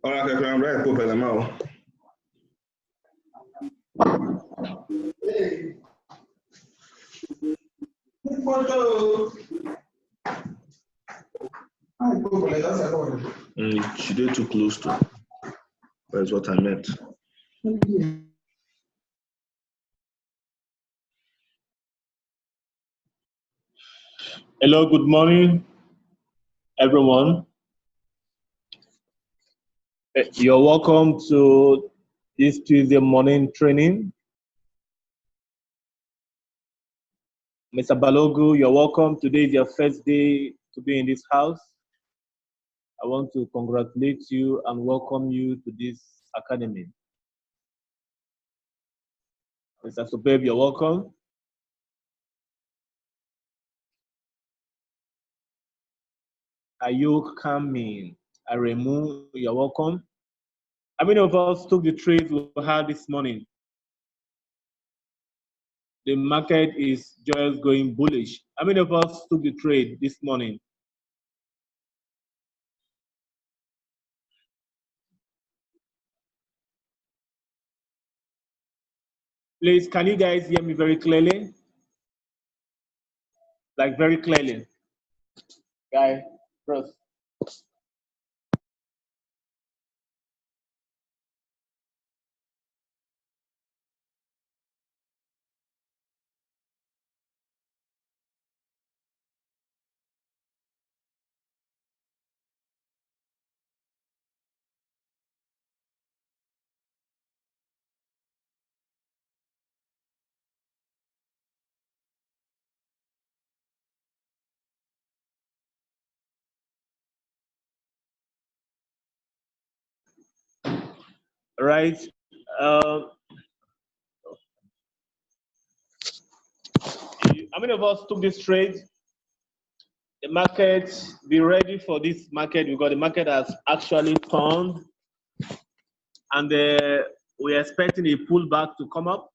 Olha, que eu não vou pela mão. She did too close to. That's what I meant. Hello, good morning, everyone. You're welcome to this Tuesday morning training. Mr. Balogu, you're welcome. Today is your first day to be in this house. I want to congratulate you and welcome you to this academy. Mr. Superb, you're welcome. Ayuk Kamin, Aremu, you're welcome. How many of us took the trades we had this morning? The market is just going bullish. How many of us took the trade this morning? Please, can you guys hear me very clearly? Like very clearly. Guy, first. Right. How many of us took this trade? The market, be ready for this market because the market has actually turned and we're expecting a pullback to come up.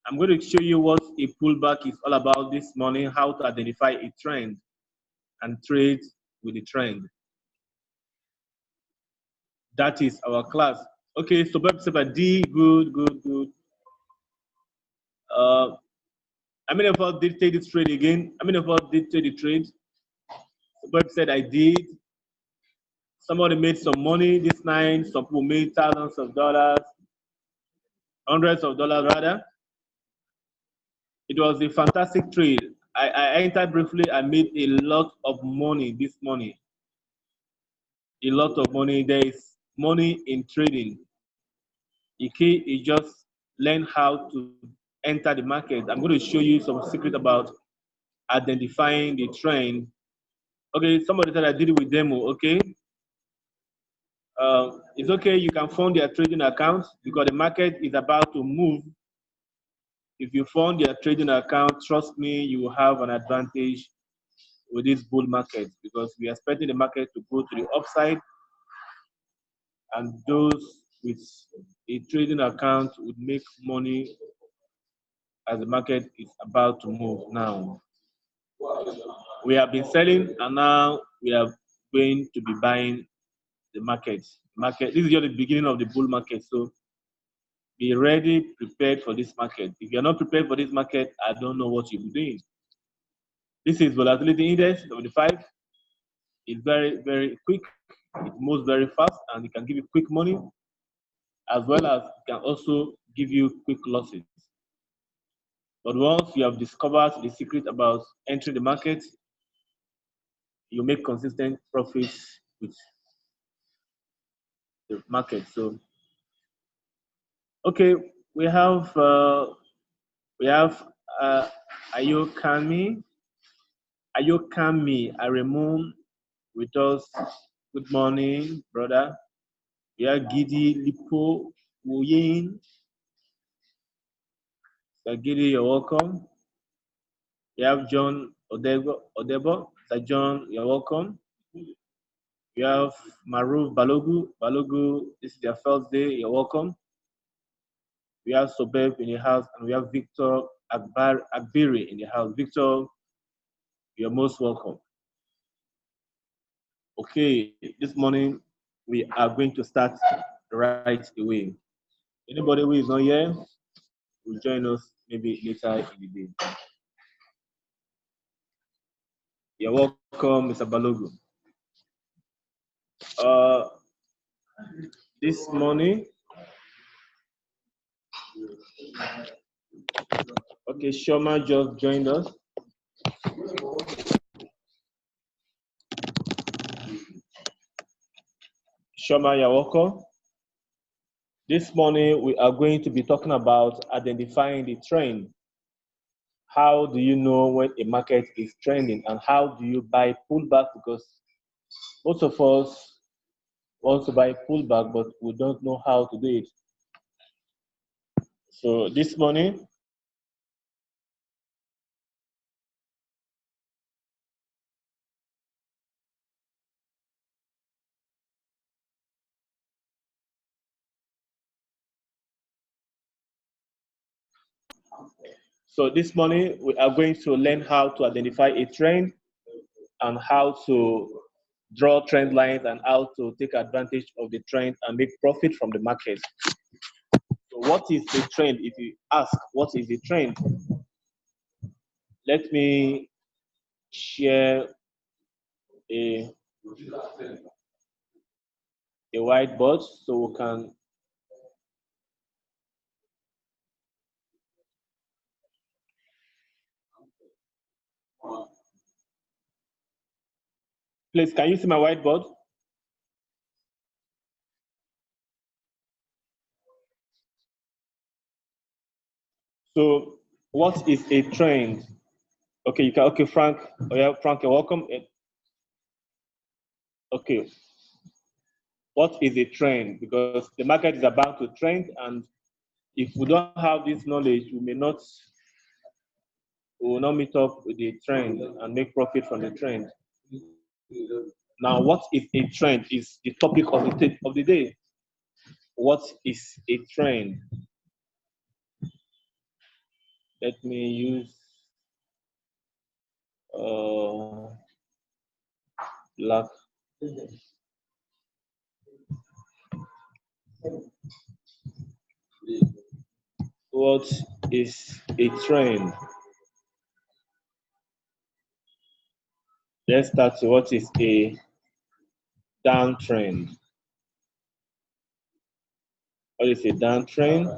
I'm going to show you what a pullback is all about this morning, how to identify a trend and trade with the trend. That is our class. Okay, so Bob said D, good. How many of us did take this trade again? How many of us did take the trade? Bob said I did. Somebody made some money this night. Some people made thousands of dollars, hundreds of dollars rather. It was a fantastic trade. I entered briefly. I made a lot of money this morning. A lot of money. There is money in trading. The key is just learn how to enter the market. I'm going to show you some secret about identifying the trend. Okay, somebody said I did it with demo. Okay. It's okay. You can fund your trading account because the market is about to move. If you fund your trading account, trust me, you will have an advantage with this bull market because we are expecting the market to go to the upside, and those with a trading account would make money as the market is about to move now. We have been selling and now we are going to be buying the market. This is just the beginning of the bull market, so be ready, prepared for this market. If you're not prepared for this market, I don't know what you'll be doing. This is volatility index 75. It's very, very quick. It moves very fast and it can give you quick money as well as it can also give you quick losses. But once you have discovered the secret about entering the market, you make consistent profits with the market. So, okay, we have Ayokami, Aremu with us. Good morning, brother. We have Gidi Lipo Wuyin. Gidi, you're welcome. We have John Odebo. Sir John, you're welcome. We have Maruf Balogu. Balogu, this is your first day. You're welcome. We have Sobeb in the house, and we have Victor Agbiri in the house. Victor, you're most welcome. Okay, this morning we are going to start right away. Anybody who is not here will join us maybe later in the day. You're welcome, Mr. Balogu. This morning, okay, Shoma just joined us. Shoma, you're welcome. This morning, we are going to be talking about identifying the trend. How do you know when a market is trending, and how do you buy pullback? Because most of us want to buy pullback, but we don't know how to do it. So this morning, we are going to learn how to identify a trend and how to draw trend lines and how to take advantage of the trend and make profit from the market. So what is the trend? If you ask, what is the trend? Let me share a whiteboard so we can please, can you see my whiteboard? So what is a trend? Okay, you can, okay, Frank. Oh yeah, Frank, you're welcome. Okay. What is a trend? Because the market is about to trend, and if we don't have this knowledge, we will not meet up with the trend and make profit from the trend. Now, what is a trend is the topic of the day. What is a trend? Let me use black. What is a trend? Let's start with what is a downtrend. What is a downtrend?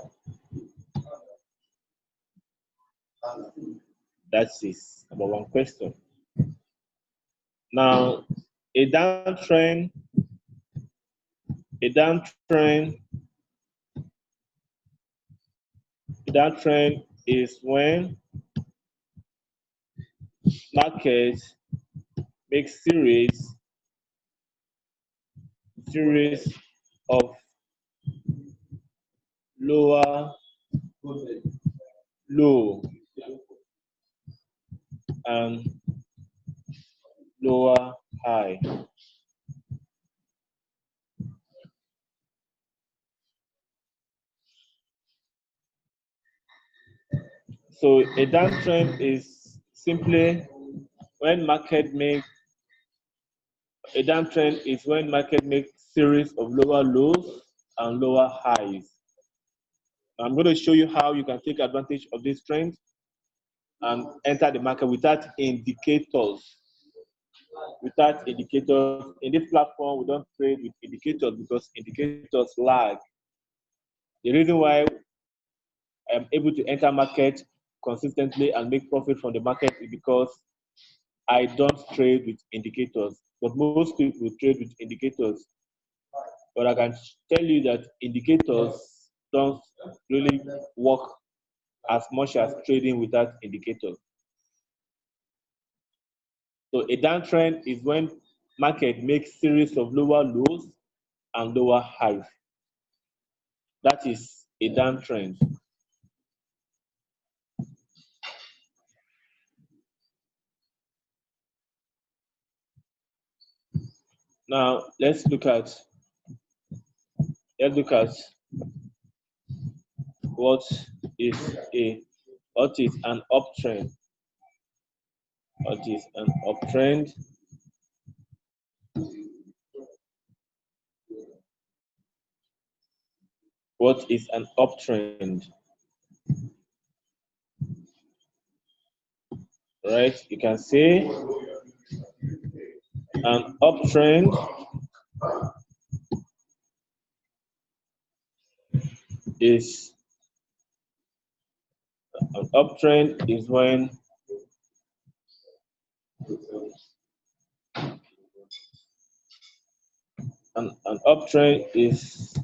That is number one question. Now, a downtrend is when market makes series of lower low and lower high. So a downtrend is simply when market makes series of lower lows and lower highs. I'm going to show you how you can take advantage of this trend and enter the market without indicators. In this platform, we don't trade with indicators because indicators lag. The reason why I'm able to enter market consistently and make profit from the market is because I don't trade with indicators. But most people trade with indicators. But I can tell you that indicators don't really work as much as trading without indicators. So a downtrend is when market makes series of lower lows and lower highs. That is a downtrend. Now let's look at What is an uptrend? What is an uptrend? What is an uptrend? Right? You can say an uptrend is when an uptrend is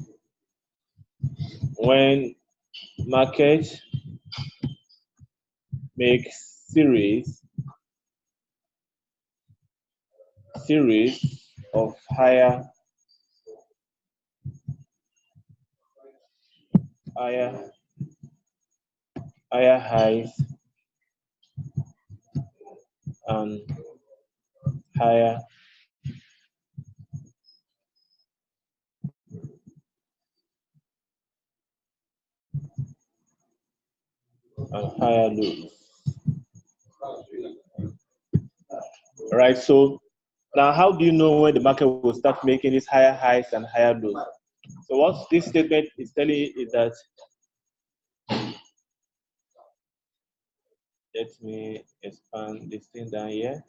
when market makes series of higher highs and higher lows. Right. So now, how do you know when the market will start making these higher highs and higher lows? So what this statement is telling you is that, let me expand this thing down here.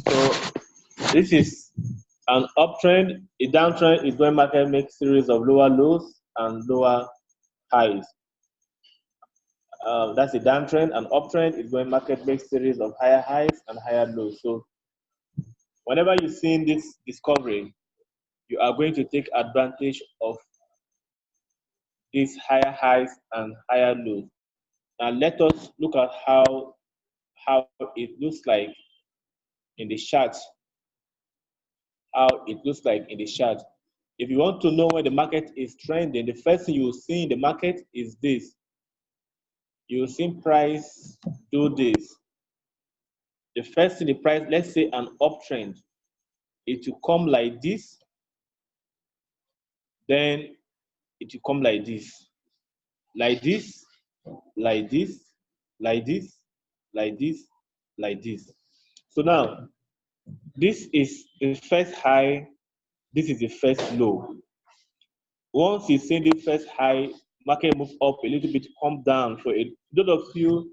So this is an uptrend. A downtrend is when market makes series of lower lows and lower highs. That's a downtrend. An uptrend is when market makes series of higher highs and higher lows. So whenever you're seeing this discovery, you are going to take advantage of these higher highs and higher lows. Now let us look at how it looks like in the chart. How it looks like in the chart. If you want to know when the market is trending, the first thing you will see in the market is this. You will see price do this. The first thing the price, let's say an uptrend, it will come like this, then it will come like this, like this, like this, like this, like this, like this. So now, this is the first high, this is the first low. Once you see the first high, market move up a little bit, come down. For those of you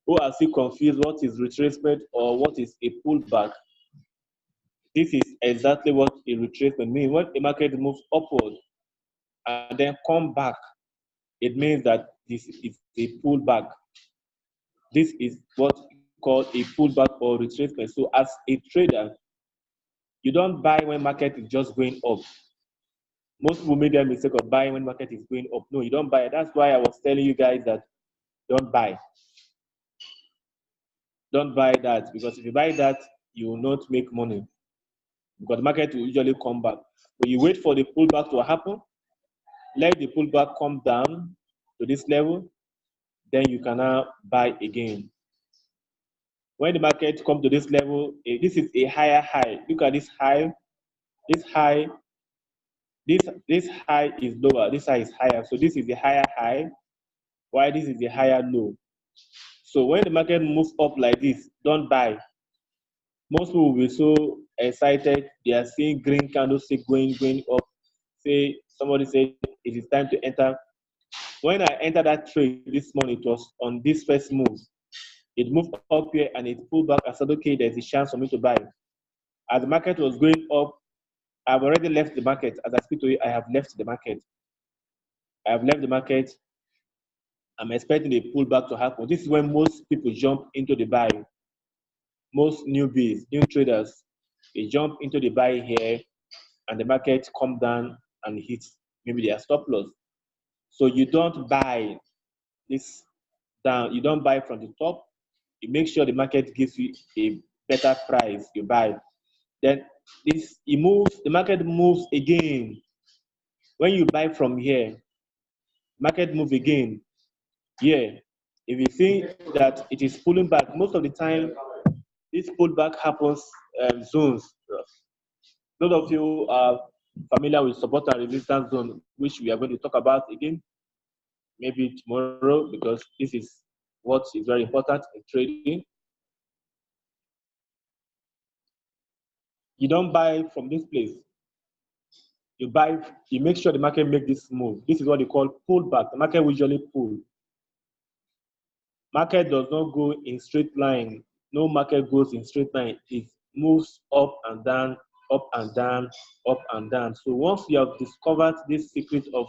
who are still confused what is retracement or what is a pullback, this is exactly what a retracement means. When a market moves upward and then come back, it means that this is a pullback. This is what we call a pullback or retracement. So as a trader, you don't buy when market is just going up. Most people make the mistake of buying when market is going up. No, you don't buy. That's why I was telling you guys that don't buy. Don't buy that, because if you buy that, you will not make money, because the market will usually come back. But you wait for the pullback to happen, let the pullback come down to this level, then you can now buy again. When the market comes to this level, this is a higher high. Look at this high. This high, this high is lower. This high is higher. So this is the higher high, while this is the higher low. So when the market moves up like this, don't buy. Most people will be so excited. They are seeing green candlestick going up. Say somebody said it is time to enter. When I entered that trade this morning, it was on this first move. It moved up here and it pulled back. I said, okay, there's a chance for me to buy. As the market was going up, I've already left the market. As I speak to you, I have left the market. I have left the market. I'm expecting a pullback to happen. This is when most people jump into the buy. Most newbies, new traders, they jump into the buy here, and the market come down and hit maybe their stop loss. So you don't buy this down. You don't buy from the top. You make sure the market gives you a better price. You buy. Then the market moves again. When you buy from here, market move again. Here, if you see that it is pulling back, most of the time this pullback happens zones. Those of you are familiar with support and resistance zone, which we are going to talk about again, maybe tomorrow, because this is what is very important in trading. You don't buy from this place. You buy, you make sure the market make this move. This is what they call pullback. The market will usually pull. Market does not go in straight line. No market goes in straight line. It moves up and down, up and down, up and down. So once you have discovered this secret of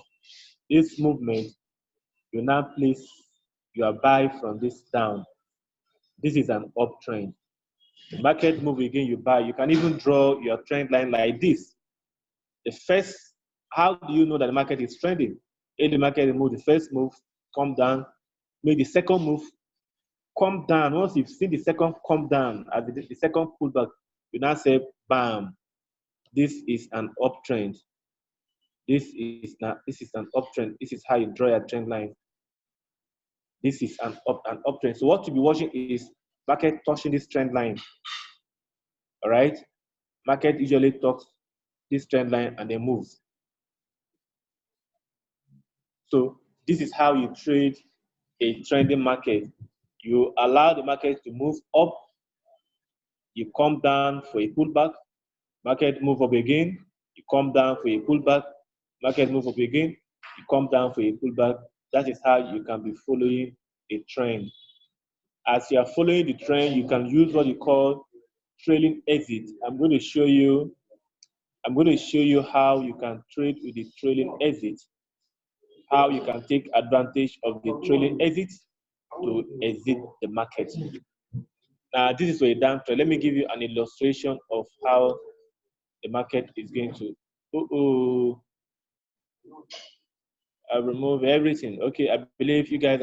this movement, you now place your buy from this down. This is an uptrend. The market move again, you buy. You can even draw your trend line like this. The first, how do you know that the market is trending? If the market move, the first move, come down, make the second move, come down. Once you've seen the second come down, as the second pullback, you now say, bam, this is an uptrend. This is an uptrend. This is how you draw your trend line. This is an uptrend. So what you'll be watching is market touching this trend line. All right? Market usually talks this trend line and then moves. So this is how you trade a trending market. You allow the market to move up, you come down for a pullback, market move up again, you come down for a pullback, market move up again, you come down for a pullback. That is how you can be following a trend. As you are following the trend, you can use what you call trailing exit. I'm going to show you how you can trade with the trailing exit, how you can take advantage of the trailing exit to exit the market. Now, this is for a downtrend. Let me give you an illustration of how the market is going to. I remove everything. Okay, I believe you guys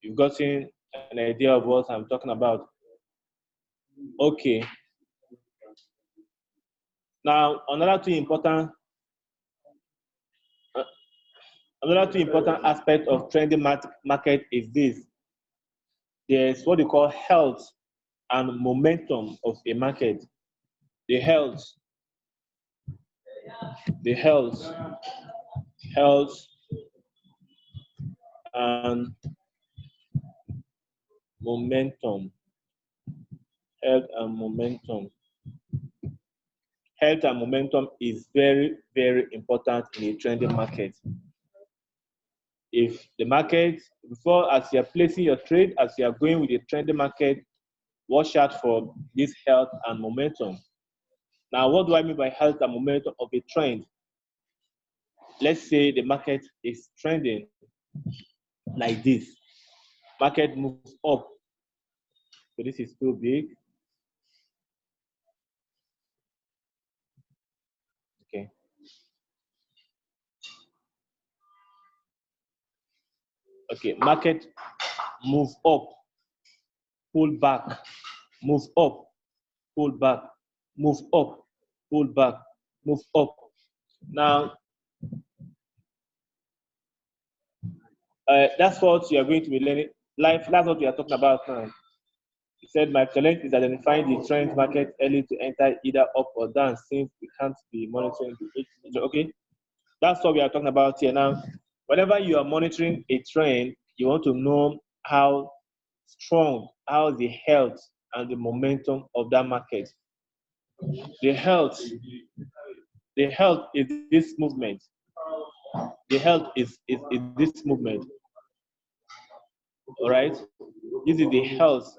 you've gotten an idea of what I'm talking about. Okay. Now, another two important aspect of trending market is this. There's what they call health and momentum of a market. The health, and momentum. Health and momentum. Health and momentum is very, very important in a trending market. If the market, as you're placing your trade, as you are going with the trending market, watch out for this health and momentum. Now, what do I mean by health and momentum of a trend? Let's say the market is trending like this. Market moves up. So this is too big. Okay. Okay, market move up, pull back, move up, pull back, move up, pull back, move up. Now, that's what you are going to be learning. That's what we are talking about now. He said, my challenge is identifying the trend market early to enter either up or down, since we can't be monitoring the okay. That's what we are talking about here now. Whenever you are monitoring a trend, you want to know how strong, how the health and the momentum of that market. The health is this movement. The health is this movement. All right? This is the health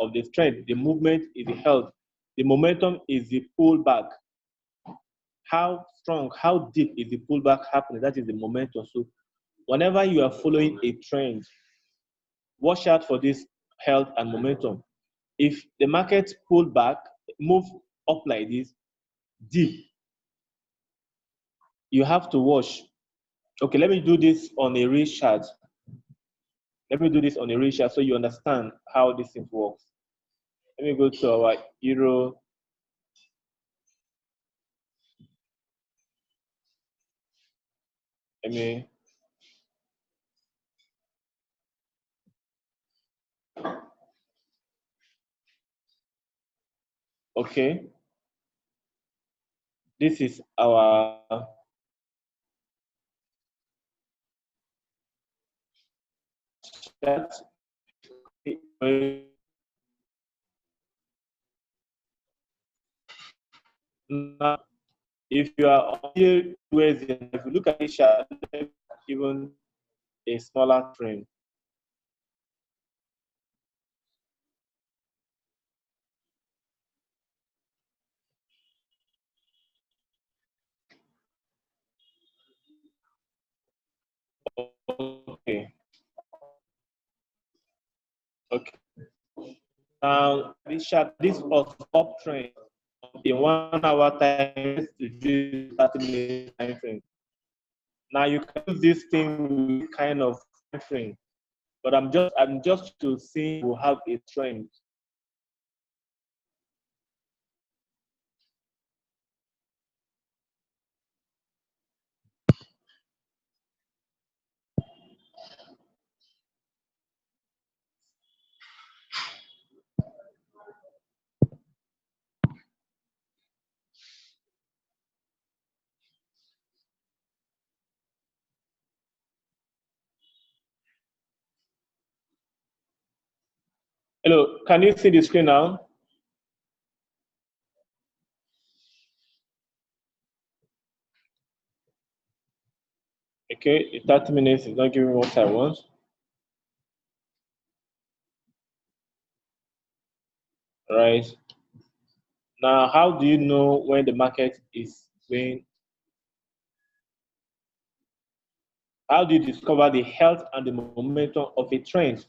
of the trend. The movement is the health. The momentum is the pullback. How strong, how deep is the pullback happening? That is the momentum. So whenever you are following a trend, watch out for this health and momentum. If the market pull back, move up like this, deep, you have to watch. Okay, let me do this on a real chart. Let me do this on a real chart so you understand how this thing works. Let me go to our euro. Let me Okay, this is our chart. Now, if you are on here, if you look at this chart, even a smaller frame. Okay. Okay. Now, this chart, this was uptrend in 1 hour time to do 30-minute time frame. Now you can use this thing with kind of time frame, but I'm just to see we'll have a trend. Hello, can you see the screen now? Okay, 30 minutes is not giving me what I want. Right. Now, how do you know when the market is going? How do you discover the health and the momentum of a trend?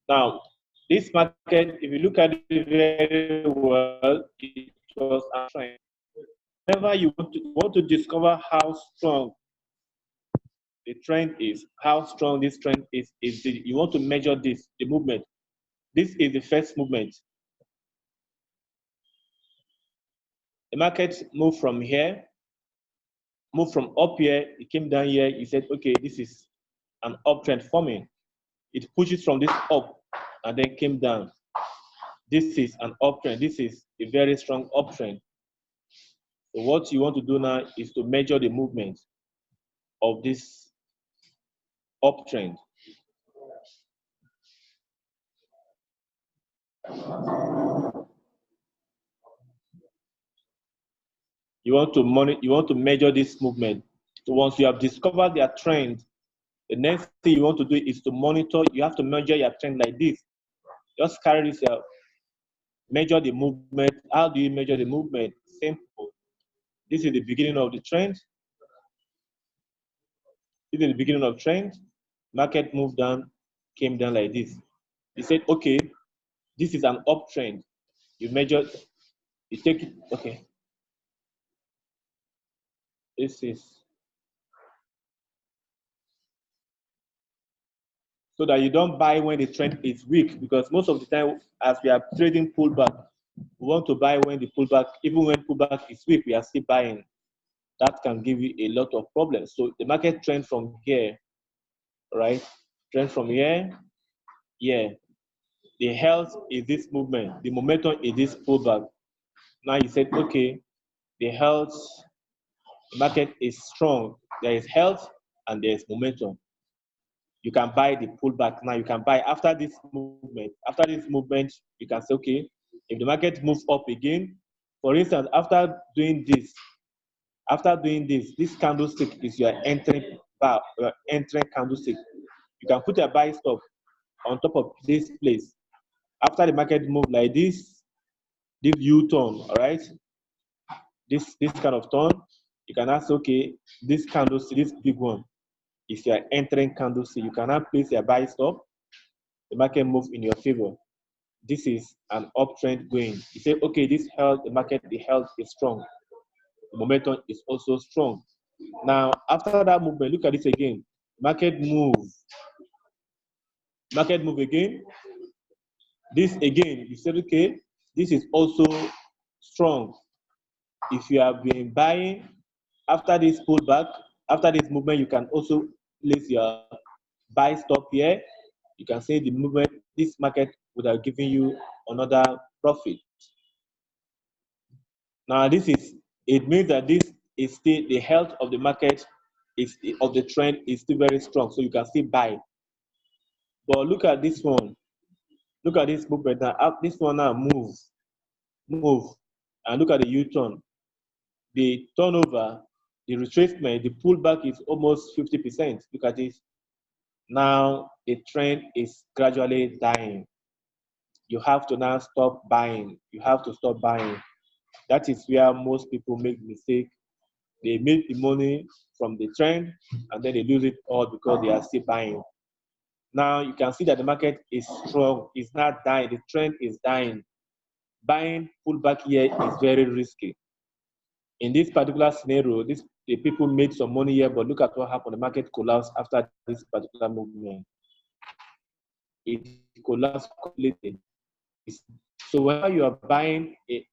Now, this market, if you look at it very well, it was a trend. Whenever you want to discover how strong the trend is, how strong this trend is you want to measure this, the movement. This is the first movement. The market moved from here, moved from up here, it came down here, you said, okay, this is an uptrend forming. It pushes from this up and then came down. This is an uptrend. This is a very strong uptrend. So what you want to do now is to measure the movement of this uptrend. You want to monitor, you want to measure this movement. So once you have discovered their trend, the next thing you want to do is to monitor. You have to measure your trend like this. Just carry this out. Measure the movement. How do you measure the movement? Simple. This is the beginning of the trend. This is the beginning of trend. Market moved down, came down like this. You said, okay, this is an uptrend. You measure, you take it, okay. This is so that you don't buy when the trend is weak, because most of the time, as we are trading pullback, we want to buy when the pullback, even when pullback is weak, we are still buying. That can give you a lot of problems. So the market trend from here, right? Trend from here, yeah. The health is this movement. The momentum is this pullback. Now you said, okay, the health, the market is strong. There is health and there is momentum. You can buy the pullback now. You can buy after this movement. After this movement, you can say, okay, if the market moves up again, for instance, after doing this, this candlestick is your entering bar, your entering candlestick. You can put a buy stop on top of this place. After the market move like this U-turn, all right? This kind of turn, you can ask, okay, this candlestick, this big one, is your entering candlestick. You cannot place a buy stop. The market move in your favor. This is an uptrend going. You say, okay, this health, the market, the health is strong. The momentum is also strong. Now, after that movement, look at this again. Market move. Market move again. This again, you said, okay, this is also strong. If you have been buying after this pullback, after this movement, you can also place your buy stop here. You can say the movement, this market would have given you another profit. Now, it means that this is still the health of the market is of the trend is still very strong, so you can still buy. But look at this one. Look at this movement now. This one now move, and look at the U-turn. The turnover, the retracement, the pullback is almost 50%. Look at this. Now the trend is gradually dying. You have to now stop buying. You have to stop buying. That is where most people make mistake. They make the money from the trend and then they lose it all because they are still buying. Now you can see that the market is strong. It's not dying. The trend is dying. Buying pullback here is very risky. In this particular scenario, the people made some money here, but look at what happened. The market collapsed after this particular movement. It collapsed completely. So when you are buying it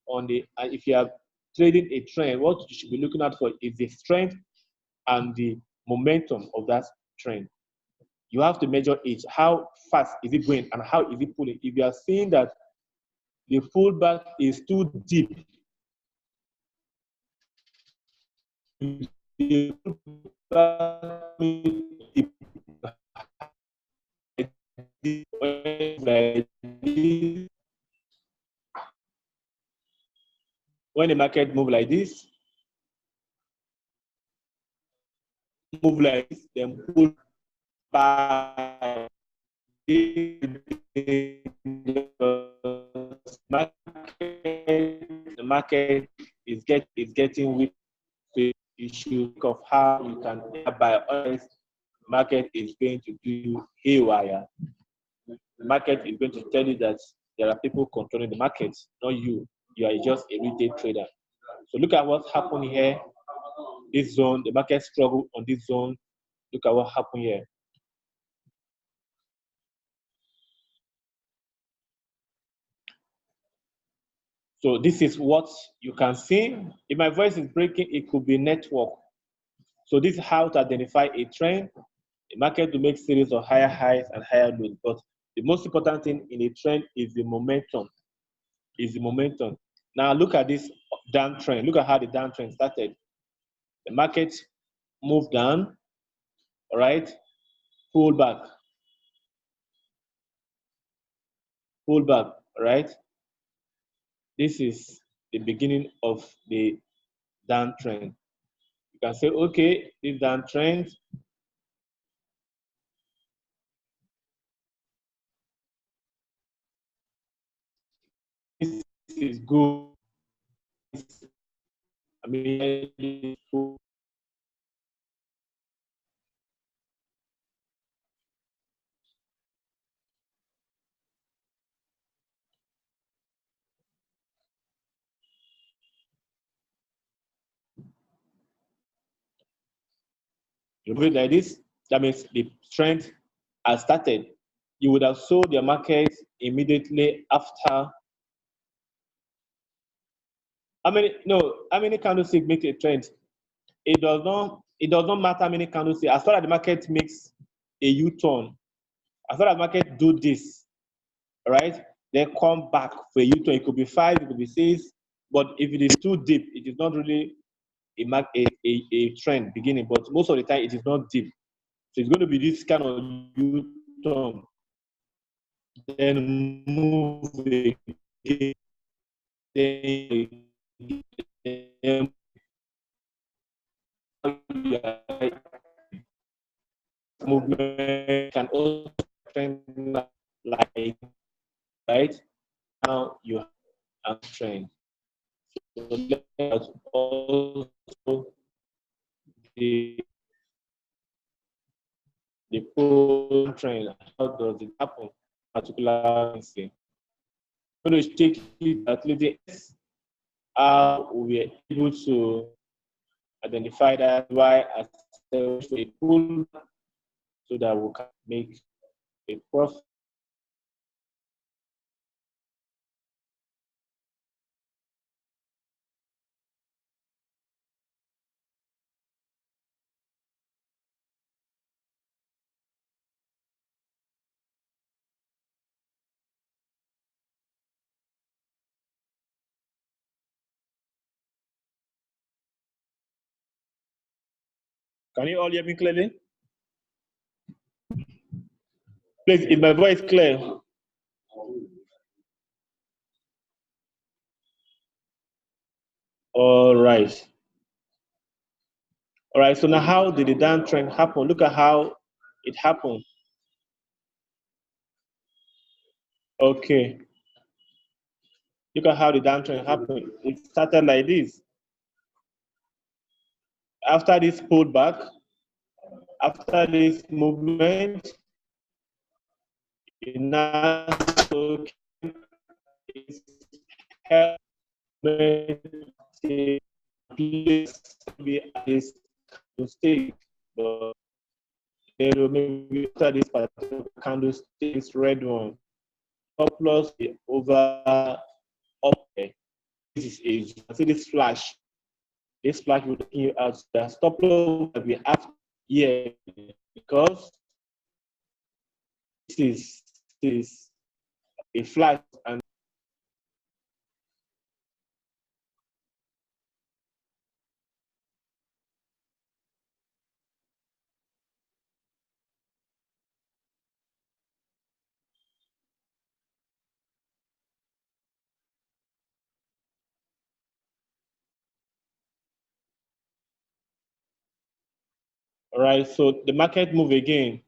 if you are trading a trend, what you should be looking at for is the strength and the momentum of that trend. You have to measure it. How fast is it going and how is it pulling? If you are seeing that the pullback is too deep, the pullback when the market move like this, then pull back. The market is getting weak. So you should think of how you can buy. Honest, market is going to do haywire. The market is going to tell you that there are people controlling the market, not you. You are just a retail trader. So look at what's happened here. This zone, the market struggle on this zone. Look at what happened here. So this is what you can see. If my voice is breaking, it could be network. So this is how to identify a trend. The market to make series of higher highs and higher lows. But the most important thing in a trend is the momentum. Now look at this downtrend. Look at how the downtrend started. The market moved down, all right, pull back, all right. This is the beginning of the downtrend. You can say, okay, this downtrend this is good. I mean, you put it like this, that means the trend has started. You would have sold your market immediately after. How many candlesticks make a trend? It does not matter how many candlesticks. As far as the market makes a U-turn, as far as the market do this, right? Then come back for a U-turn. It could be 5, it could be 6, but if it is too deep, it is not really a trend beginning. But most of the time, it is not deep. So it's going to be this kind of U-turn. Then move again. Then movement can also trend like right now you have trend. So let's also the the pull trend. How does it happen? Particular thing. I'm going to take it at least how we are able to identify that why I sell a pull so that we can make a profit. Can you all hear me clearly? Please, is my voice clear? All right. All right, so now how did the downtrend happen? Look at how it happened. Okay. Look at how the downtrend happened. It started like this. After this pullback, after this movement, it now took its health place be at this stage, but maybe after this particular candlestick, this red one, top loss over up there. This is a, you can see this flash. This flash will take you out. The stop loss will be after here because this is a flash and all right. So the market move again.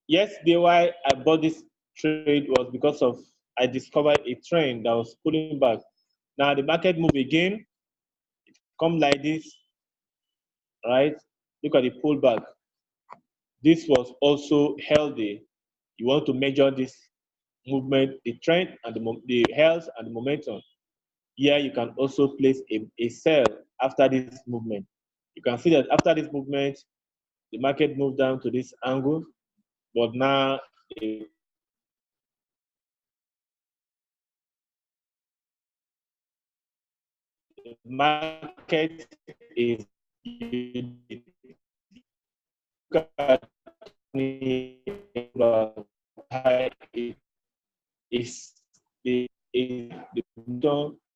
Yesterday, why I bought this trade was because of I discovered a trend that was pulling back. Now the market move again, it come like this, right? Look at the pullback. This was also healthy. You want to measure this movement, the trend and the health and the momentum. Here you can also place a sell after this movement. You can see that after this movement, the market moved down to this angle, but now the market is is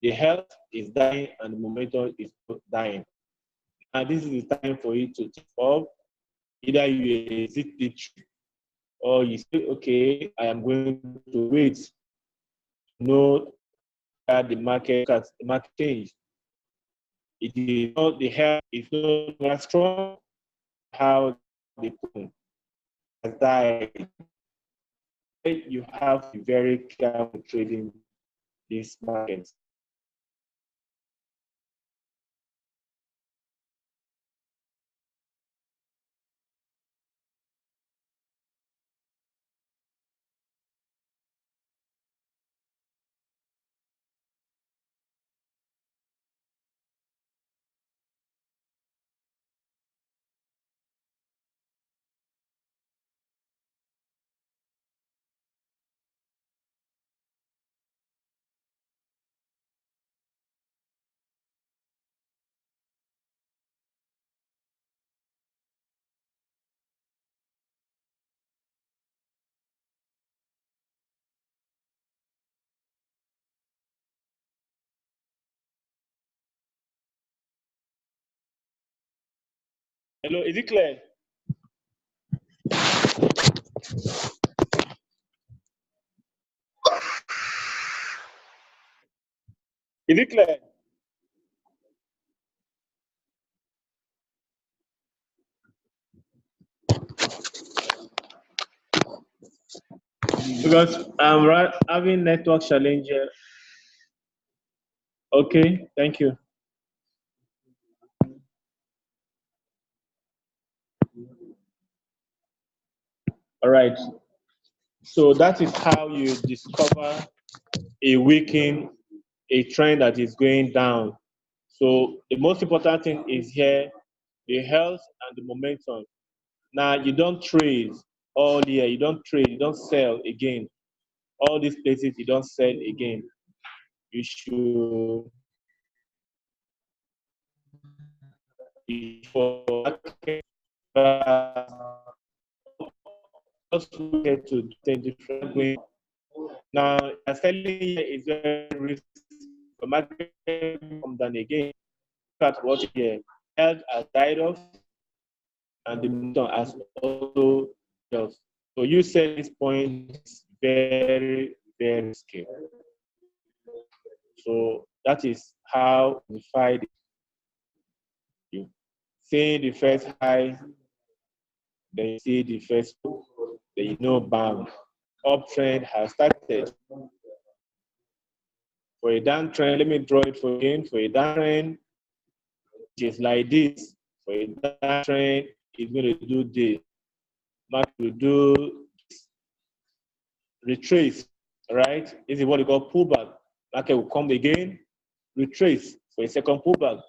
the health is dying and the momentum is dying. And this is the time for you to take off. Either you exit the trade or you say, okay, I am going to wait to know that the market change. It is not the health is not strong. How the person has died. You have to be very careful trading these markets. Hello, is it clear? Is it clear? Because I'm having network challenge here. Okay, thank you. All right. So that is how you discover a weakening, a trend that is going down. So the most important thing is here, the health and the momentum. Now you don't trade all year, you don't trade, you don't sell again. All these places you don't sell again. You should just get to 10 different ways. Now, selling here is very risky. The market come down again. Look at what here. Health has died off. and the momentum has also just. So you said this point is very, very scale. So that is how we find you see the first high, then you see the first low, then you know bam, uptrend has started. For a downtrend, let me draw it for again. For a downtrend, which is like this. For a downtrend, it's going to do this. Market will do retrace, right? This is what we call pullback. Market will come again, retrace for a second pullback.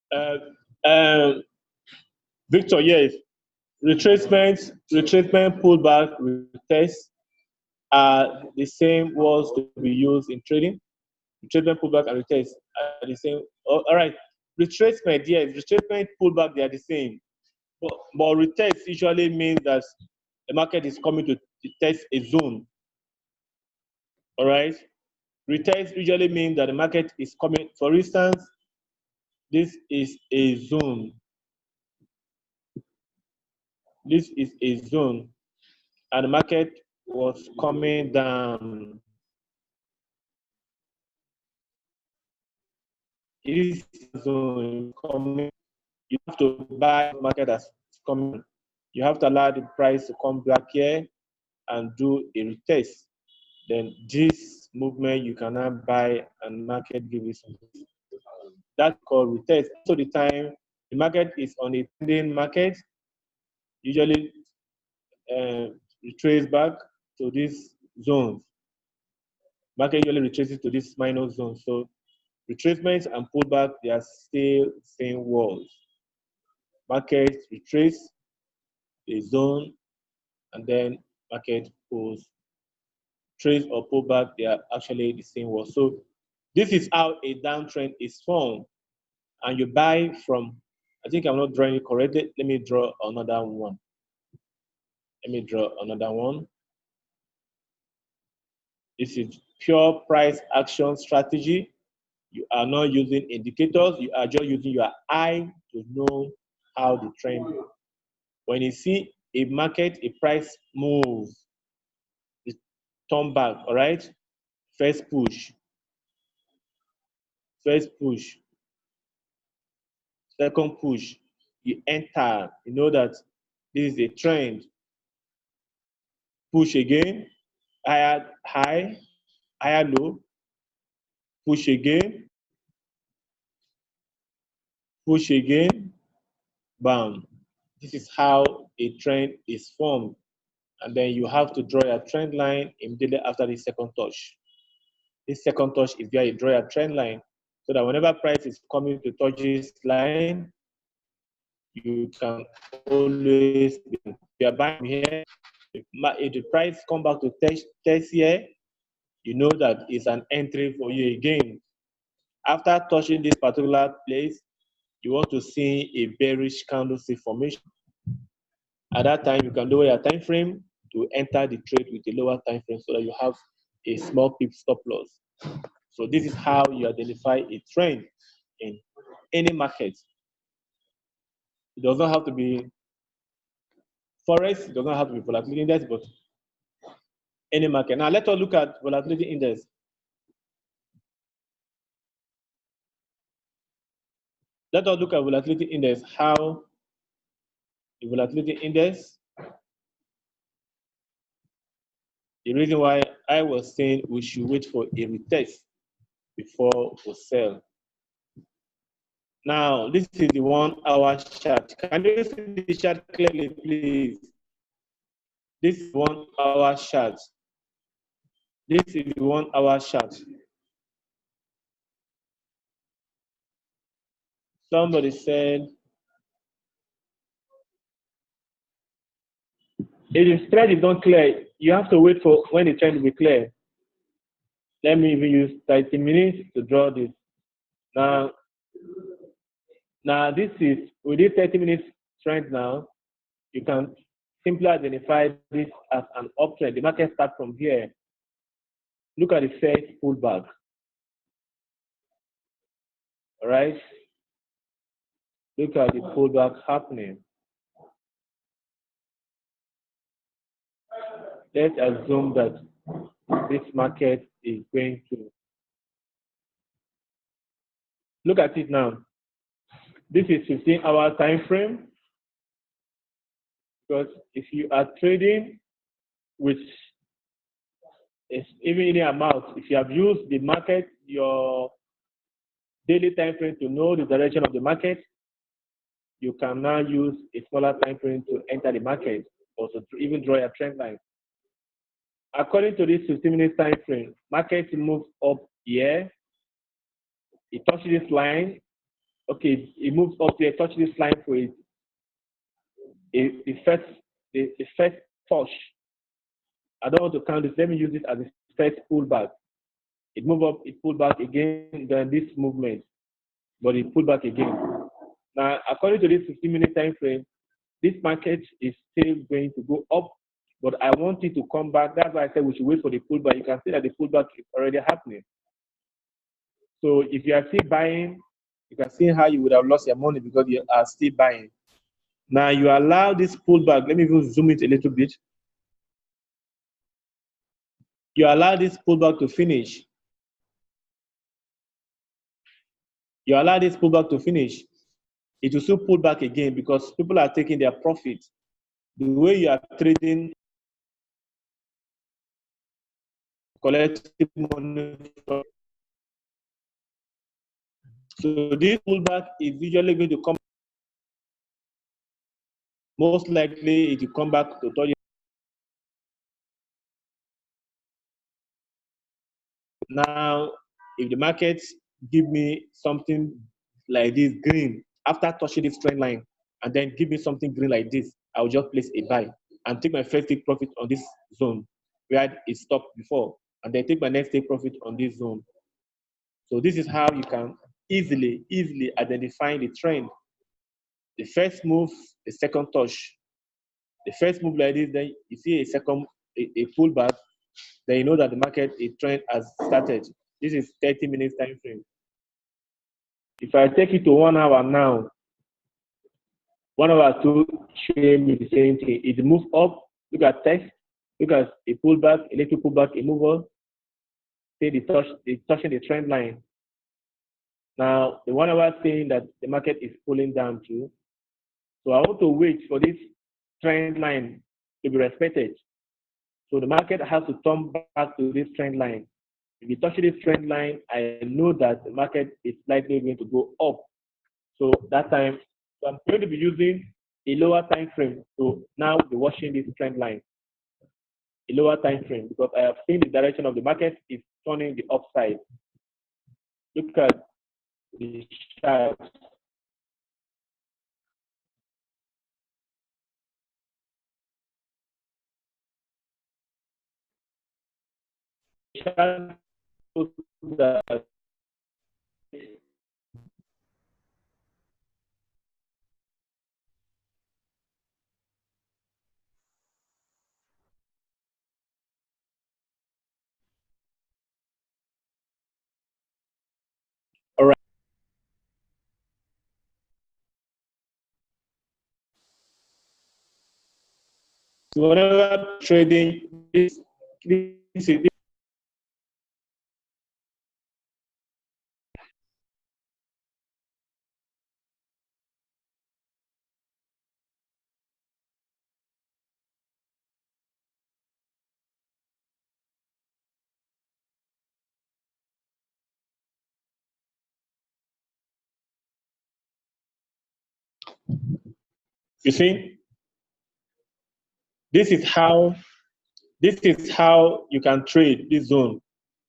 Uh, um, Victor, yes, retracement, pullback, retest are the same words to be used in trading. Retracement, pullback, and retest are the same. Oh, all right, retracement, yes, retracement, pullback, they are the same. But retest usually means that the market is coming to test a zone. All right, retest usually means that the market is coming. For instance, this is a zone. This is a zone, and the market was coming down. This zone coming, you have to buy the market as coming. You have to allow the price to come back here and do a retest. Then this movement you cannot buy and market give you something. That's called retest. So the time the market is on a trending market, usually retrace back to these zones. Market usually retraces to this minor zone. So retracement and pullback, they are still same words. Market retrace a zone, and then market pulls. Trace or pullback, they are actually the same word. So this is how a downtrend is formed. And you buy from, I think I'm not drawing it correctly. Let me draw another one. This is pure price action strategy. You are not using indicators. You are just using your eye to know how the trend. When you see a market, a price move, it turn back, all right? First push, second push, you enter, you know that this is a trend. Push again, higher high, higher low, push again, bam. This is how a trend is formed. And then you have to draw a trend line immediately after the second touch. This second touch is where you draw a trend line so that whenever price is coming to touch this line, you can always, if you are buying here, if the price come back to test here, you know that it's an entry for you again. After touching this particular place, you want to see a bearish candlestick formation. At that time, you can lower your time frame to enter the trade with a lower time frame so that you have a small pip stop loss. So this is how you identify a trend in any market. It does not have to be forex, it does not have to be volatility index, but any market. Now let us look at volatility index. Let us look at volatility index, how the volatility index, the reason why I was saying we should wait for a retest before we sell. Now, this is the 1 hour chart. Can you see the chart clearly, please? This is 1 hour chart. This is the 1 hour chart. Somebody said, if the trend is not clear, you have to wait for when the trend will be clear. Let me even use 30 minutes to draw this. Now this is, within 30 minutes trend now, you can simply identify this as an uptrend. The market starts from here. Look at the first pullback. All right? Look at the pullback happening. Let's assume that this market is going to look at it now. This is 15-hour time frame, because if you are trading with even any amount, if you have used the market, your daily time frame to know the direction of the market, you can now use a smaller time frame to enter the market, or to even draw a trend line. According to this 15-minute time frame, market moves up here. It touches this line. Okay, it moves up here, touches this line for it. The first touch. I don't want to count this. Let me use it as the first pullback. It moved up, it pulled back again, then this movement, but it pulled back again. Now, according to this 15-minute time frame, this market is still going to go up, but I want it to come back. That's why I said we should wait for the pullback. You can see that the pullback is already happening. So if you are still buying, you can see how you would have lost your money because you are still buying. Now you allow this pullback. Let me even zoom it a little bit. You allow this pullback to finish. You allow this pullback to finish. It will still pull back again because people are taking their profit. The way you are trading, collecting money. So this pullback is usually going to come. Most likely, it will come back to touch. Now, if the market give me something like this green after touching this trend line, and then give me something green like this, I'll just place a buy and take my first take profit on this zone where it stopped before, and then take my next take profit on this zone. So this is how you can easily identify the trend. The first move, the second touch. The first move like this, then you see a pullback, then you know that the market, a trend has started. This is 30 minutes time frame. If I take it to 1 hour now, 1 hour to show me the same thing. It moves up. Look at text. Look at a pullback, a little pullback, a mover. See the touching the trend line. Now the 1 hour saying that the market is pulling down too. So I want to wait for this trend line to be respected. So the market has to turn back to this trend line. If you touch this trend line, I know that the market is likely going to go up. So that time, so I'm going to be using a lower time frame to now be watching this trend line. A lower time frame, because I have seen the direction of the market is turning the upside. Look at the chart. That So whenever trading, this is you see, this is how you can trade this zone.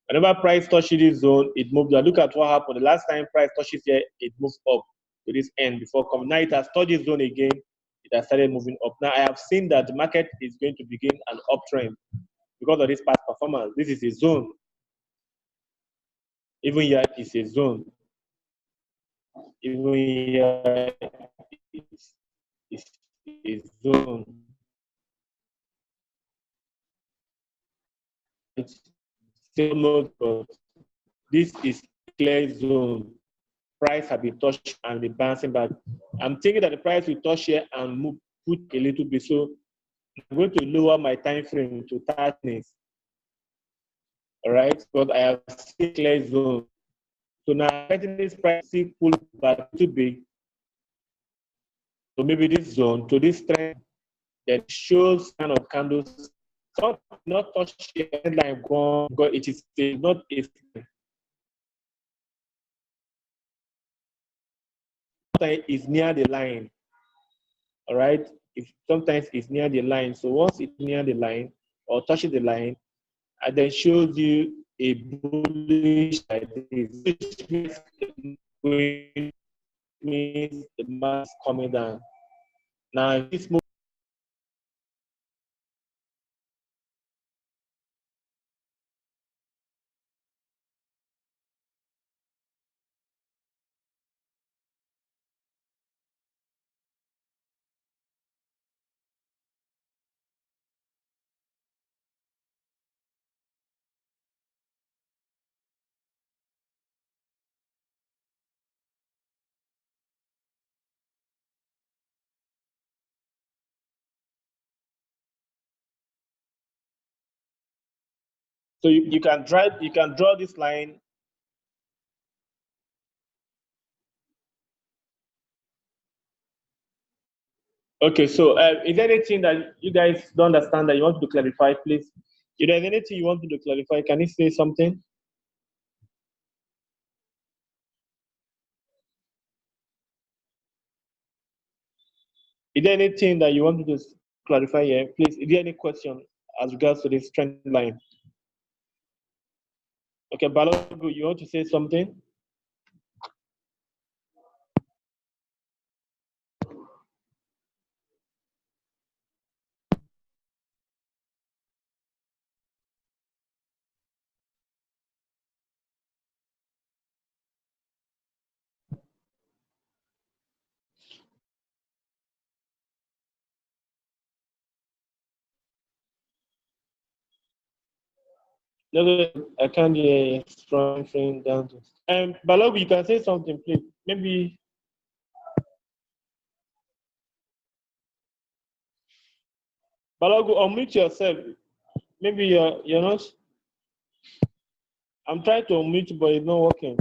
Whenever price touches this zone, it moves down. Look at what happened. The last time price touches here, it moves up to this end before coming. Now it has touched this zone again. It has started moving up. Now I have seen that the market is going to begin an uptrend because of this past performance. This is a zone. Even here is a zone. Even here is a zone. Same note, but this is clear zone. Price have been touched and be bouncing back. I'm thinking that the price will touch here and move, put a little bit. So I'm going to lower my time frame to 30 minutes. All right, but I have seen clear zone. So now getting this price pull back too big. So maybe this zone to this trend that shows kind of candles. Not touch the headline gone because it is not a is near the line. All right, if sometimes it's near the line. So once it's near the line or touches the line, and then shows you a bullish like this, which means the mass coming down. Now this move. So you can draw this line. Okay, so is there anything that you guys don't understand that you want to clarify, please? If there's anything you want to clarify, can you say something? Is there anything that you want to clarify here, please? Is there any question as regards to this trend line? Okay, Balogu, you want to say something? No, I can't hear strong frame down. Balogu, you can say something, please. Maybe. Balogu, unmute yourself. Maybe you're not. I'm trying to unmute, but it's not working.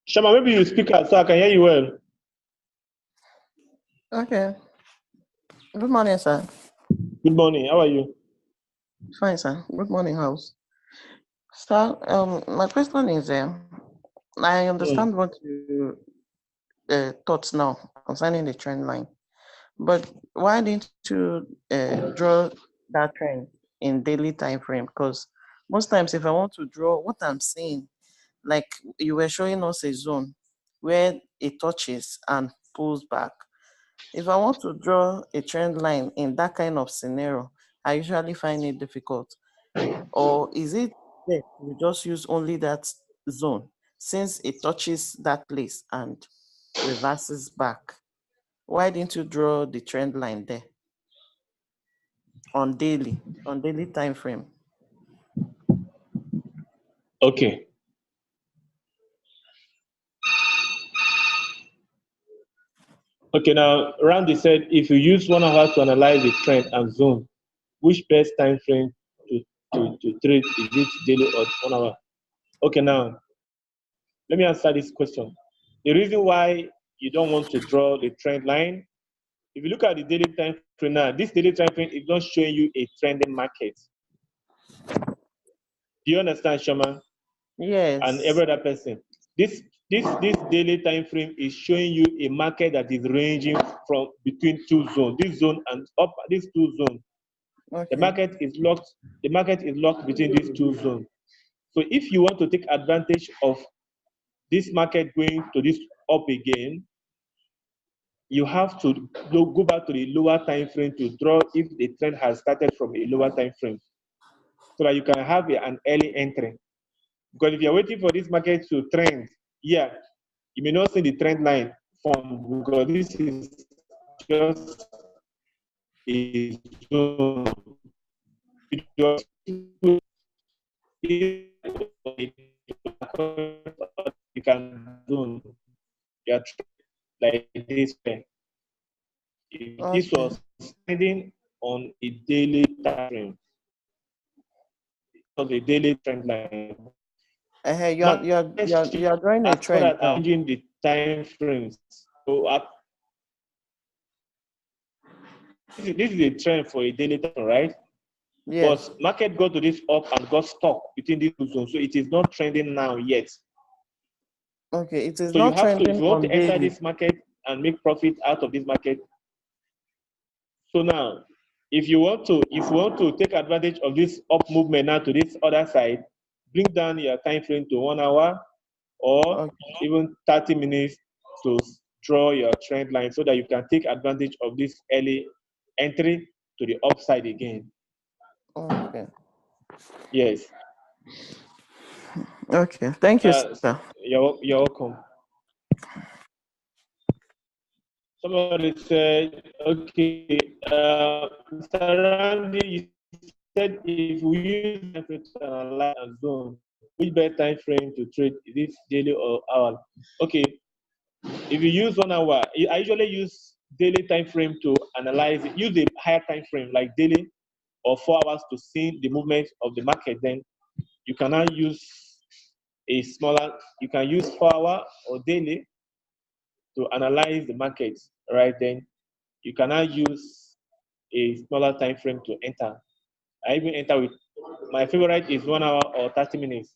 Shama, maybe you speak out so I can hear you well. Okay. Good morning, sir. Good morning. How are you? Fine, sir. Good morning, house. Sir, my question is, I understand what you thought now concerning the trend line, But why didn't you draw that trend in daily time frame? Because most times, if I want to draw what I'm seeing, like you were showing us a zone where it touches and pulls back. If I want to draw a trend line in that kind of scenario, I usually find it difficult. Or is it that we just use only that zone since it touches that place and reverses back? Why didn't you draw the trend line there on daily time frame? Okay. Okay, now Randy said if you use 1 hour to analyze the trend and zone, which best time frame to trade? Is it daily or 1 hour? Okay, now let me answer this question. The reason why you don't want to draw the trend line, if you look at the daily time frame now, this daily time frame is not showing you a trending market. Do you understand, Shama? And Yes. every other person. This daily time frame is showing you a market that is ranging from between two zones. This zone and up these two zones. The Okay. market is locked. The market is locked between these two zones. So if you want to take advantage of this market going to this up again, you have to go back to the lower time frame to draw if the trend has started from a lower time frame, so that you can have an early entry. Because if you're waiting for this market to trend, yeah, you may not see the trend line form because this is just a zone. You just you can zone. You are like this way. If this Okay. was trending on a daily time frame, of a daily trend line. Market You're shift drawing a as far trend as now. arranging the time frames. So this is a trend for a daily time, right? But Yes. market got to this up and got stuck between these two zones. So it is not trending now yet. Okay. It is So you not have to, if trending you want on to enter daily. this market and make profit out of this market. So now, if you want to take advantage of this up movement now to this other side, bring down your time frame to 1 hour or Okay. even 30 minutes to draw your trend line so that you can take advantage of this early entry to the upside again. Okay. Yes. Okay. Thank you, Uh, sir. you're welcome. Somebody said, okay, Mr. Randy, you said if we use time frame to analyze and zone, which better time frame to trade? Is it daily or hour? Okay, if you use 1 hour, I usually use daily time frame to analyze it. Use a higher time frame like daily or 4 hours to see the movement of the market. Then you cannot use a smaller, you can use 4 hour or daily to analyze the market, right? Then you cannot use a smaller time frame to enter. I even enter with my favorite is 1 hour or 30 minutes.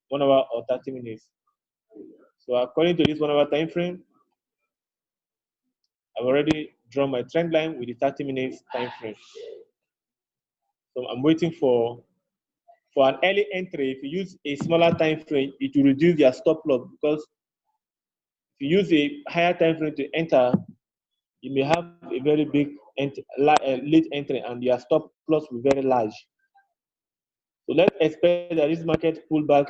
1 hour or 30 minutes. So according to this 1 hour time frame, I've already drawn my trend line with the 30 minutes time frame. So I'm waiting for an early entry. If you use a smaller time frame, it will reduce your stop loss because if you use a higher time frame to enter, you may have a very big late entry and your stop loss will be very large. So let's expect that this market pullback.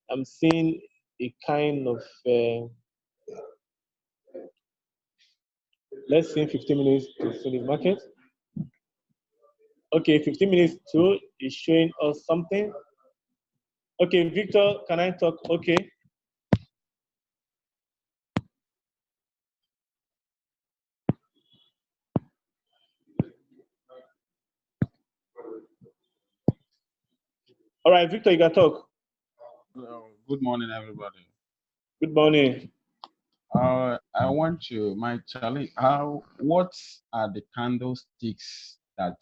I'm seeing a kind of let's say 15 minutes to finish market. Okay, 15 minutes too is showing us something. Okay, Victor, can I talk? Okay. All right, Victor, you can talk. Good morning, everybody. Good morning. I want to my challenge. What are the candlesticks that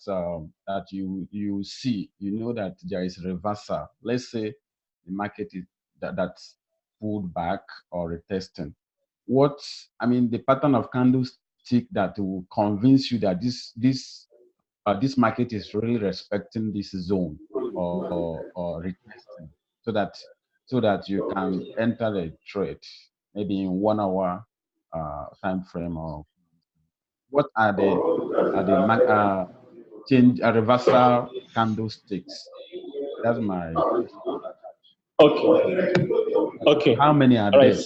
you see? You know that there is reversal. Let's say the market is that's pulled back or retesting. What I mean, the pattern of candles stick that will convince you that this market is really respecting this zone or retesting, so that you can enter the trade maybe in 1 hour time frame? Or what are the change reversal candlesticks? That's my question. Okay. Okay. How many are All right. there?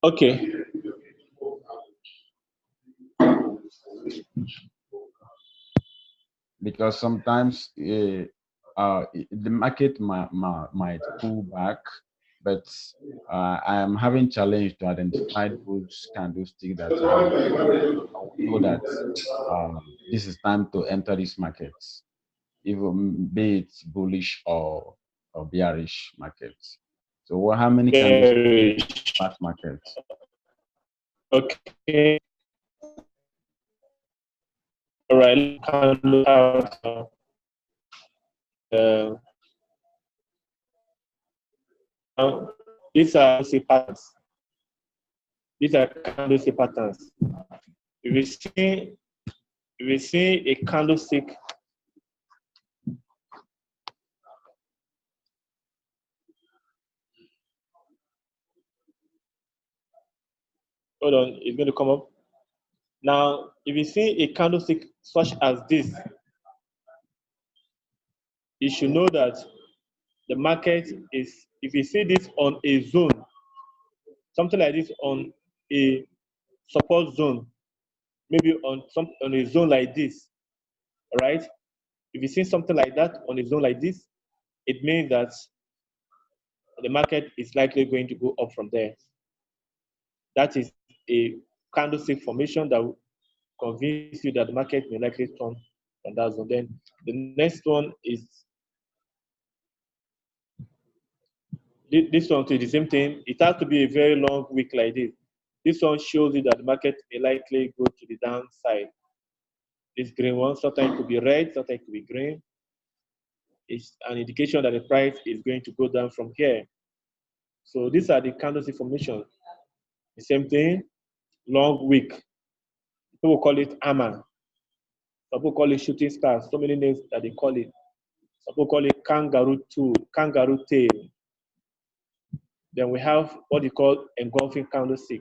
Okay. Because sometimes the market might pull back, but I am having challenge to identify those candlesticks that I will know that this is time to enter this market, even be it bullish or bearish market. So how many candlesticks Bearish. fast market? Okay. All right. Let's look at these are patterns. These are candlestick patterns. If we see a candlestick, hold on, it's going to come up. Now, if you see a candlestick such as this, you should know that the market is, if you see this on a zone, something like this on a support zone, maybe on a zone like this, all right? If you see something like that on a zone like this, it means that the market is likely going to go up from there. That is a candlestick formation that will convince you that the market may likely turn from that zone. Then the next one is this one too, the same thing. It has to be a very long wick like this. This one shows you that the market may likely go to the downside. This green one, sometimes it could be red, sometimes it could be green. It's an indication that the price is going to go down from here. So these are the candlestick formation. The same thing, long wick. People call it hammer. Some people call it shooting stars. So many names that they call it. Some people call it kangaroo tail. Then we have what they call engulfing candlestick.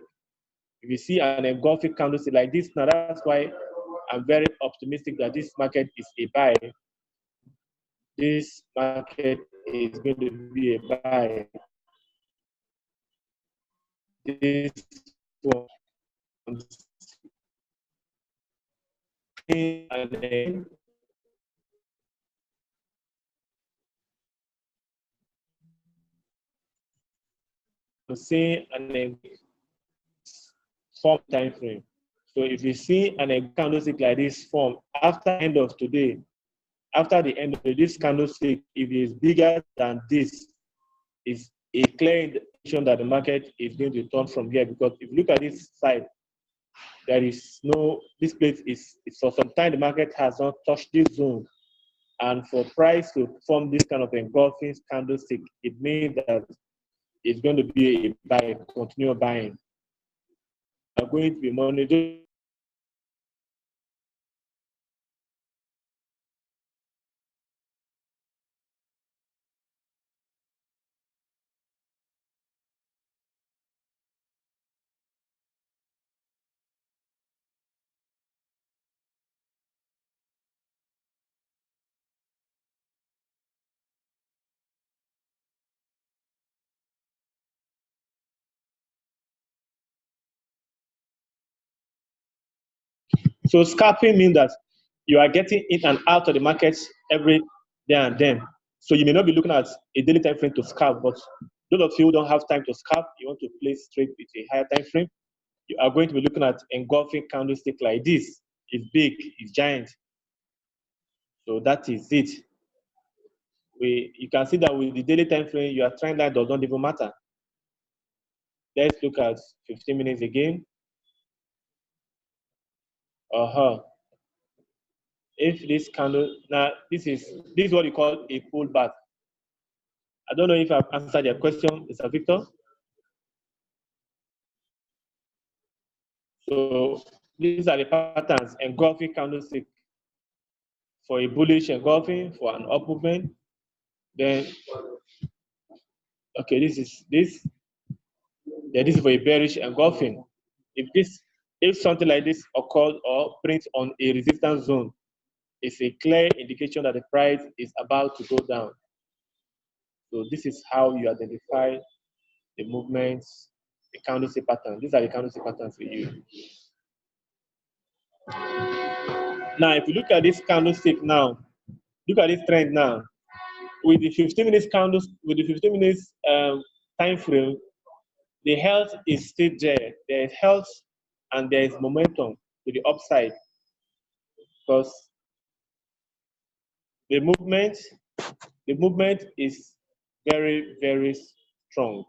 If you see an engulfing candlestick like this, now that's why I'm very optimistic that this market is a buy. This market is going to be a buy. This one, and then see an form time frame. So if you see an candlestick like this form after end of today, after the end of this candlestick, if it is bigger than this, is a clear indication that the market is going to turn from here. Because if you look at this side, there is no, this place is for some time the market has not touched this zone. And for price to form this kind of engulfing candlestick, it means that it's going to be a buy, continue buying. Are going to be monitored. So scalping means that you are getting in and out of the markets every day and then. So you may not be looking at a daily time frame to scalp, but those of you who don't have time to scalp, you want to play straight with a higher time frame, you are going to be looking at engulfing candlestick like this. It's big, it's giant. So that is it. You can see that with the daily time frame, your trend line does not even matter. Let's look at 15 minutes again. If this candle, now this is what you call a pullback. I don't know if I've answered your question, Mr. Victor. So these are the patterns: engulfing candlestick for a bullish engulfing, for an up movement. Then, okay, this is this. Then this is for a bearish engulfing. If something like this occurs or prints on a resistance zone, it's a clear indication that the price is about to go down. So this is how you identify the movements, the candlestick pattern. These are the candlestick patterns we use. Now, if you look at this candlestick now, look at this trend now. With the 15 minutes candles, with the 15 minutes time frame, the health is still there. There is health and there is momentum to the upside because the movement is very, very strong.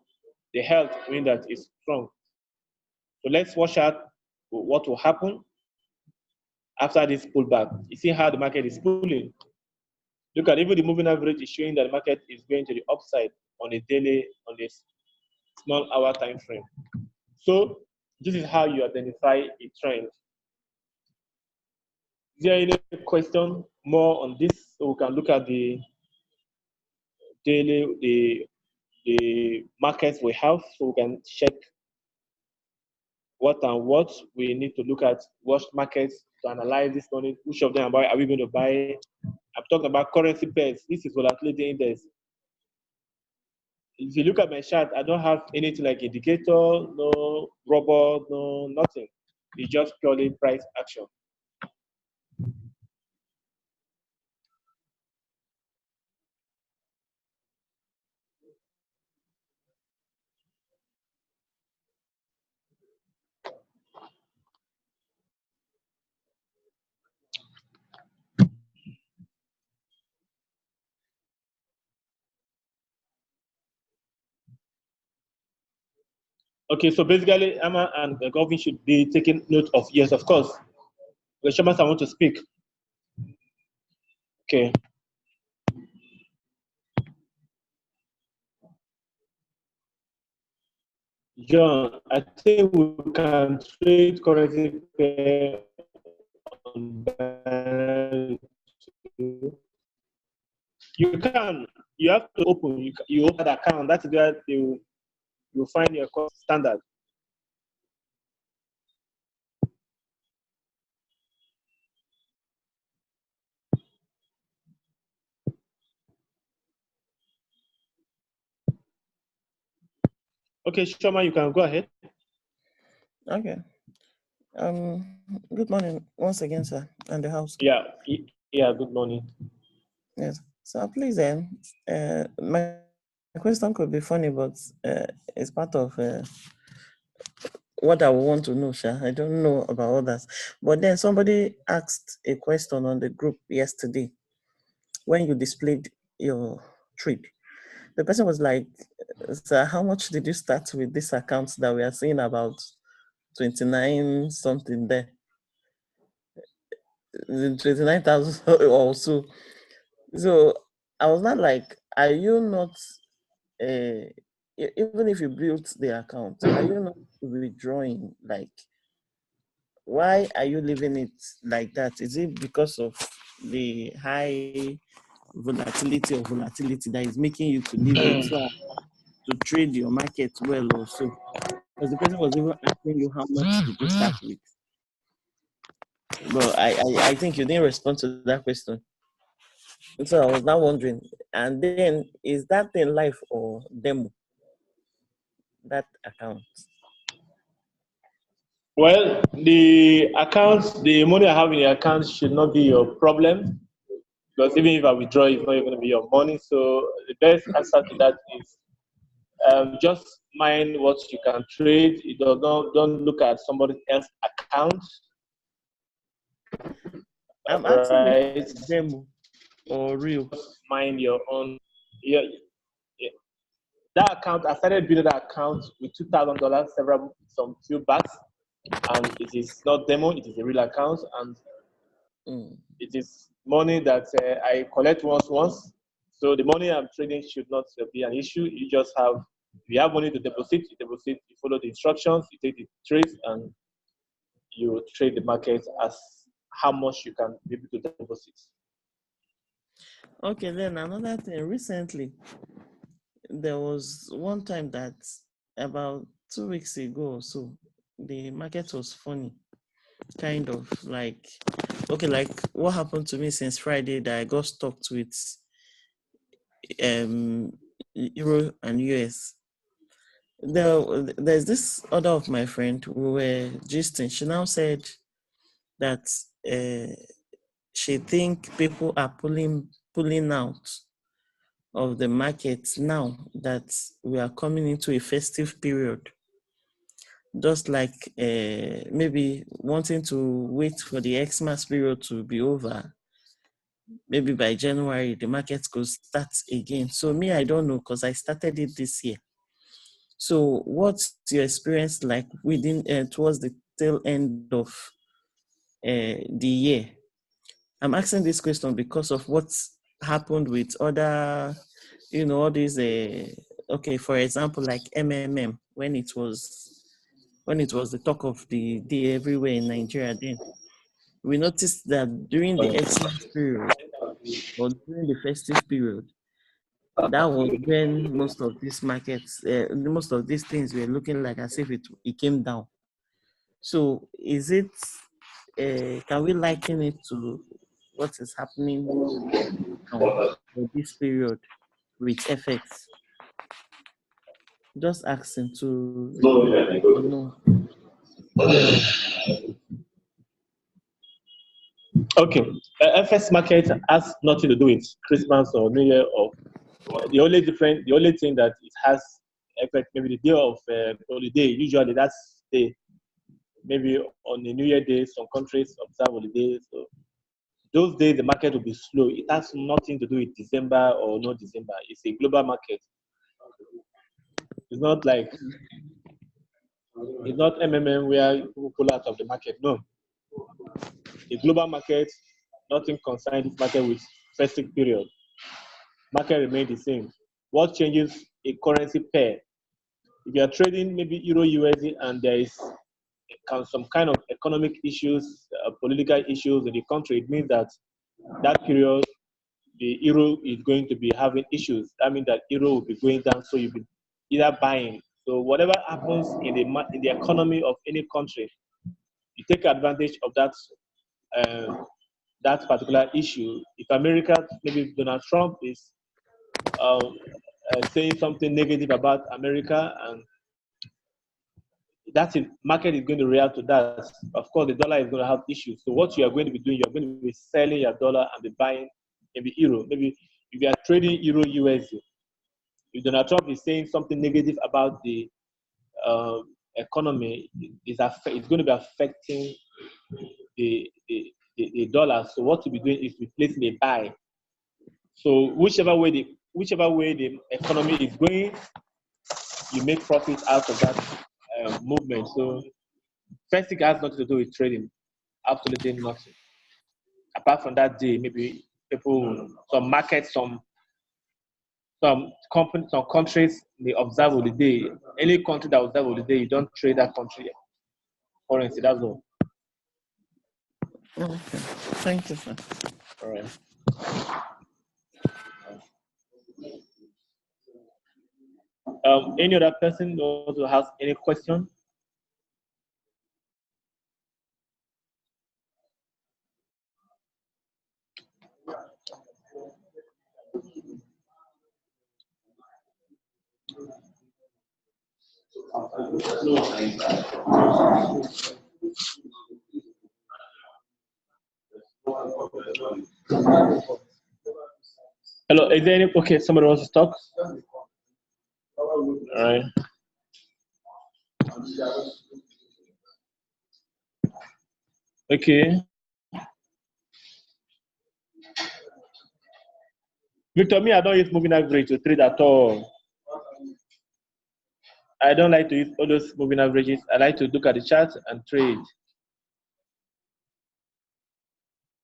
The health means that it's strong. So let's watch out what will happen after this pullback. You see how the market is pulling. Look at even the moving average is showing that the market is going to the upside on a daily, on a small hour time frame. So this is how you identify a trend. Is there any question more on this? So we can look at the daily, the markets we have, so we can check what and what we need to look at, what markets to analyze this morning, which of them are we going to buy. I'm talking about currency pairs. This is volatility index. If you look at my chart, I don't have anything like indicator, no robot, no nothing. It's just purely price action. Okay, so basically, Emma and the government should be taking note of, yes, of course. The Shamas, I want to speak. Okay. John, I think we can trade currency pair on you can. You have to open. You open the account. That's where you find your cost standard. Okay, Shoma, you can go ahead. Okay. Good morning once again, sir, and the house. Yeah. Good morning. Yes. So please, my question could be funny, but it's part of what I want to know, sir. I don't know about others. But then somebody asked a question on the group yesterday when you displayed your trade. The person was like, sir, how much did you start with this account that we are seeing about 29 something there? 29,000 or so. So I was not like, are you not, even if you built the account, are you not withdrawing? Like, why are you leaving it like that? Is it because of the high volatility that is making you to leave it so to trade your market well also? Because the person was even asking you how much did you start with. But I think you didn't respond to that question. So I was now wondering, and then is that in life or demo? That account. Well, the accounts, the money I have in the account should not be your problem. Because even if I withdraw, it's not even going to be your money. So the best answer to that is just mind what you can trade. You don't look at somebody else's account. I'm asking if it's demo or real. Just mind your own. Yeah. That account, I started building that account with $2,000 some few bucks, and it is not demo. It is a real account, and it is money that I collect once. So the money I'm trading should not be an issue. You just have, if you have money to deposit, you deposit, you follow the instructions, you take the trades, and you trade the market as how much you can be able to deposit. Okay, then another thing. Recently, there was one time that about 2 weeks ago or so, the market was funny. Kind of like, okay, like what happened to me since Friday that I got stuck with Euro and US. There's this other of my friend, we were gisting. She now said that she think people are pulling out of the market now that we are coming into a festive period. Just like maybe wanting to wait for the Xmas period to be over. Maybe by January, the market could start again. So me, I don't know because I started it this year. So what's your experience like within towards the tail end of the year? I'm asking this question because of what's happened with other, all these. Okay, for example, like MMM when it was the talk of the day everywhere in Nigeria. Then we noticed that during the Xmas period or during the festive period, that was when most of these markets, most of these things were looking like as if it came down. So is it, can we liken it to what is happening now for this period with FX? Just asking to know. Okay, FS market has nothing to do with Christmas or New Year. Or the only thing that it has effect maybe the day of holiday. Usually that's the maybe on the New Year day. Some countries observe holiday, so those days the market will be slow. It has nothing to do with December or no December. It's a global market. It's not like it's not MMM where people pull out of the market. No, a global market. Nothing concerns this market with festive period. Market remains the same. What changes a currency pair? If you are trading maybe Euro USD and there is some kind of economic issues, political issues in the country, it means that that period the euro is going to be having issues. That means that euro will be going down, so you'll be either buying. So whatever happens in the economy of any country, you take advantage of that particular issue. If America, maybe Donald Trump is saying something negative about America, and that market is going to react to that. Of course, the dollar is going to have issues. So what you are going to be doing, you're going to be selling your dollar and be buying maybe euro. Maybe if you are trading euro USD, if Donald Trump is saying something negative about the economy, it's going to be affecting the dollar. So what you'll be doing is replacing a buy. So whichever way the economy is going, you make profit out of that movement. So first thing has nothing to do with trading, absolutely nothing. Apart from that day, maybe people, some markets, some companies, some countries, they observe the day. Any country that observe the day, you don't trade that country currency. That's all. Okay. Thank you, sir. All right. Any other person also has any question? Hello, is there any? Okay, somebody wants to talk. All right. Okay. Victor, me, I don't use moving average to trade at all. I don't like to use all those moving averages. I like to look at the chart and trade.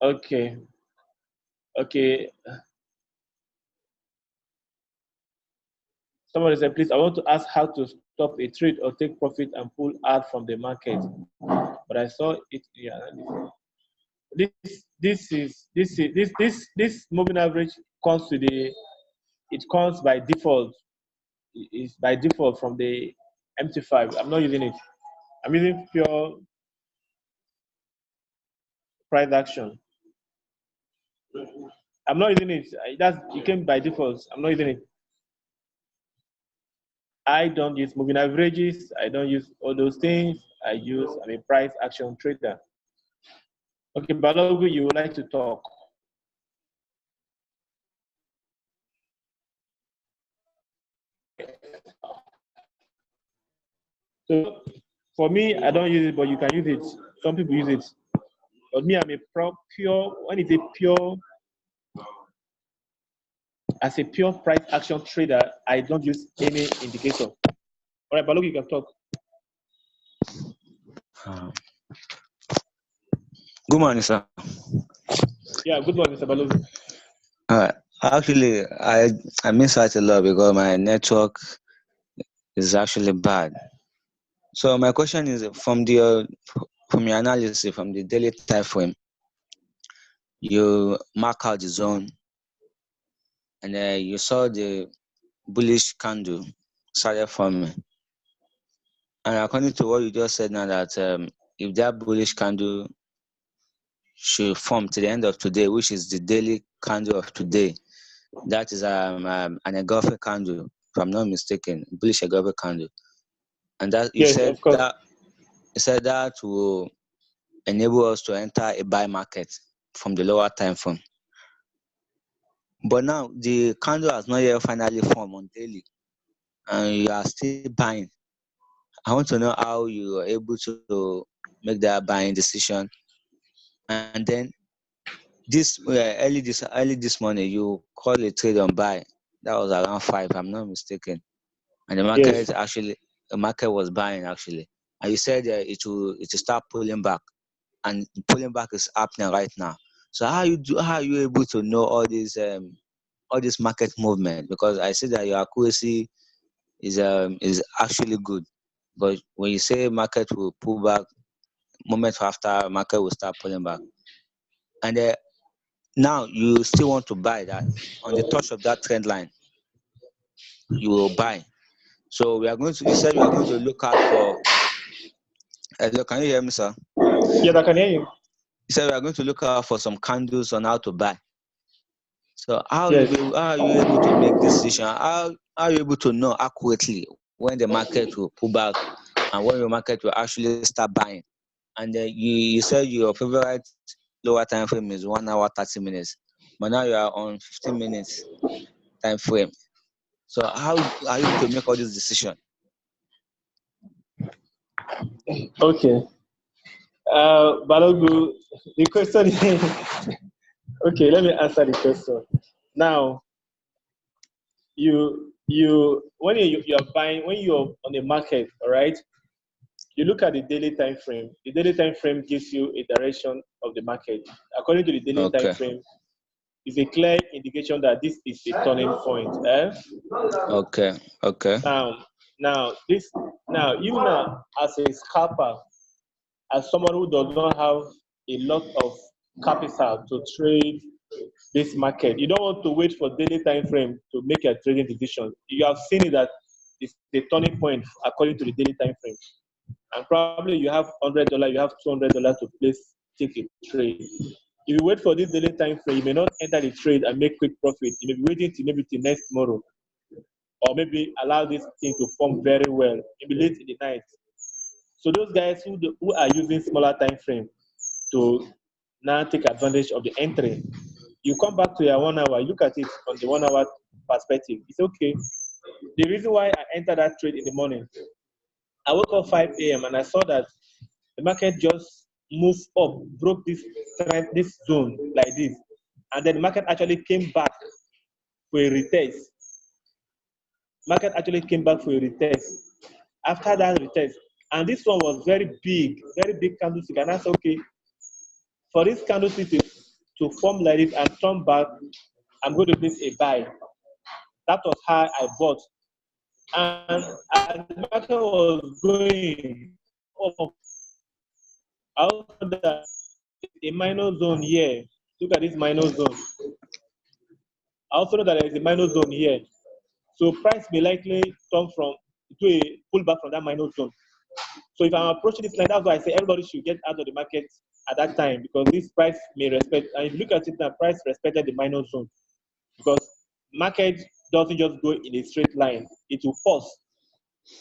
Okay. Okay. Somebody said, please, I want to ask how to stop a trade or take profit and pull out from the market. But I saw it. Yeah, this moving average comes to the. It comes by default. It's by default from the MT5. I'm not using it. I'm using pure price action. I'm not using it. It came by default. I'm not using it. I don't use moving averages. I don't use all those things. I'm a price action trader. Okay, Balogu, you would like to talk. So for me, I don't use it, but you can use it. Some people use it. But me, I'm a pure, when it's a pure, as a pure price action trader, I don't use any indicator. All right, Balogu, you can talk. Good morning, sir. Yeah, good morning, Mr. Balogu. Actually, I miss out a lot because my network is actually bad. So my question is from your analysis from the daily time frame, you mark out the zone, and you saw the bullish candle started forming. And according to what you just said now, that if that bullish candle should form to the end of today, which is the daily candle of today, that is an engulfing candle, if I'm not mistaken, bullish engulfing candle. And that you Yes, said of course. that will enable us to enter a buy market from the lower time frame. But now the candle has not yet finally formed on daily, and you are still buying. I want to know how you are able to make that buying decision. And then early this morning, you call a trade on buy. That was around 5, if I'm not mistaken. And the market was buying actually. And you said it will start pulling back, and pulling back is happening right now. So how are you able to know all this market movement? Because I see that your accuracy is actually good, but when you say market will pull back, moment after market will start pulling back, and now you still want to buy that on the touch of that trend line, you will buy. So you said we are going to look out for. Hello, can you hear me, sir? Yes, I can hear you. You said we are going to look out for some candles on how to buy. So how Yes. are you able to make decision? How are you able to know accurately when the market will pull back and when the market will actually start buying? And you said your favorite lower time frame is 1 hour 30 minutes, but now you are on 15 minutes time frame. So how are you able to make all these decisions? Okay. Balogu, the question is, okay, let me answer the question. Now, when you're buying, when you're on the market, all right, you look at the daily time frame. The daily time frame gives you a direction of the market. According to the daily time Okay. frame, it's a clear indication that this is a turning point. Okay. Now, as a scalper, as someone who does not have a lot of capital to trade this market, you don't want to wait for daily time frame to make a trading decision. You have seen it that it's the turning point according to the daily time frame, and probably you have $100, you have $200 to take a trade. If you wait for this daily time frame, you may not enter the trade and make quick profit. You may be waiting till maybe till next tomorrow, or maybe allow this thing to form very well, maybe late in the night. So those guys who are using smaller time frame to now take advantage of the entry, you come back to your 1 hour, look at it from the 1 hour perspective. It's okay. The reason why I entered that trade in the morning, I woke up 5 a.m. and I saw that the market just moved up, broke this trend, this zone like this, and then the market actually came back for a retest. Market actually came back for a retest. After that retest, and this one was very big candlestick, and I said, okay, for this candlestick to form like this and turn back, I'm going to place a buy. That was how I bought And as the market was going up, I also saw that a minor zone here. Look at this minor zone. I also know that there is a minor zone here. So price may likely come from to a pullback from that minor zone. So if I'm approaching this line, that's why I say everybody should get out of the market at that time, because this price may respect. And if you look at it now, price respected the minor zone, because market doesn't just go in a straight line. It will pause.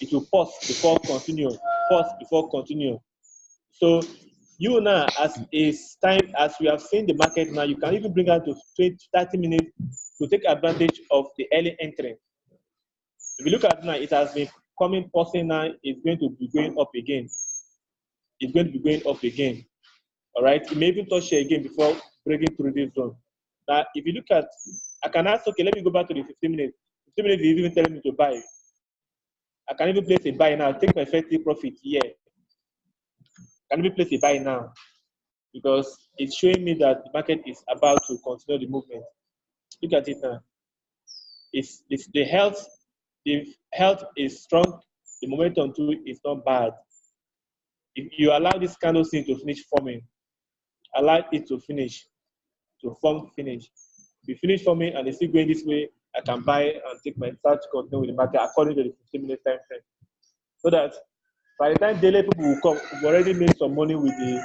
It will pause before continue. Pause before continue. So you now, as is time, as we have seen the market now, you can even bring out to 20, 30 minutes to take advantage of the early entry. If you look at it now, it has been coming, pausing now. It's going to be going up again. It's going to be going up again. All right. It may even touch here again before breaking through this zone. Now, if you look at, I can ask, okay, let me go back to the 15 minutes. 15 minutes is even telling me to buy. I can even place a buy now, take my effective profit here. I can even place a buy now, because it's showing me that the market is about to continue the movement. Look at it now. It's the health is strong, the momentum too is not bad. If you allow this candle thing to finish forming, allow it to finish, to form finish. If you finish forming and it's still going this way, I can buy and take my start to continue with the market according to the 15-minute time frame. So that by the time daily people will come, we've already made some money with the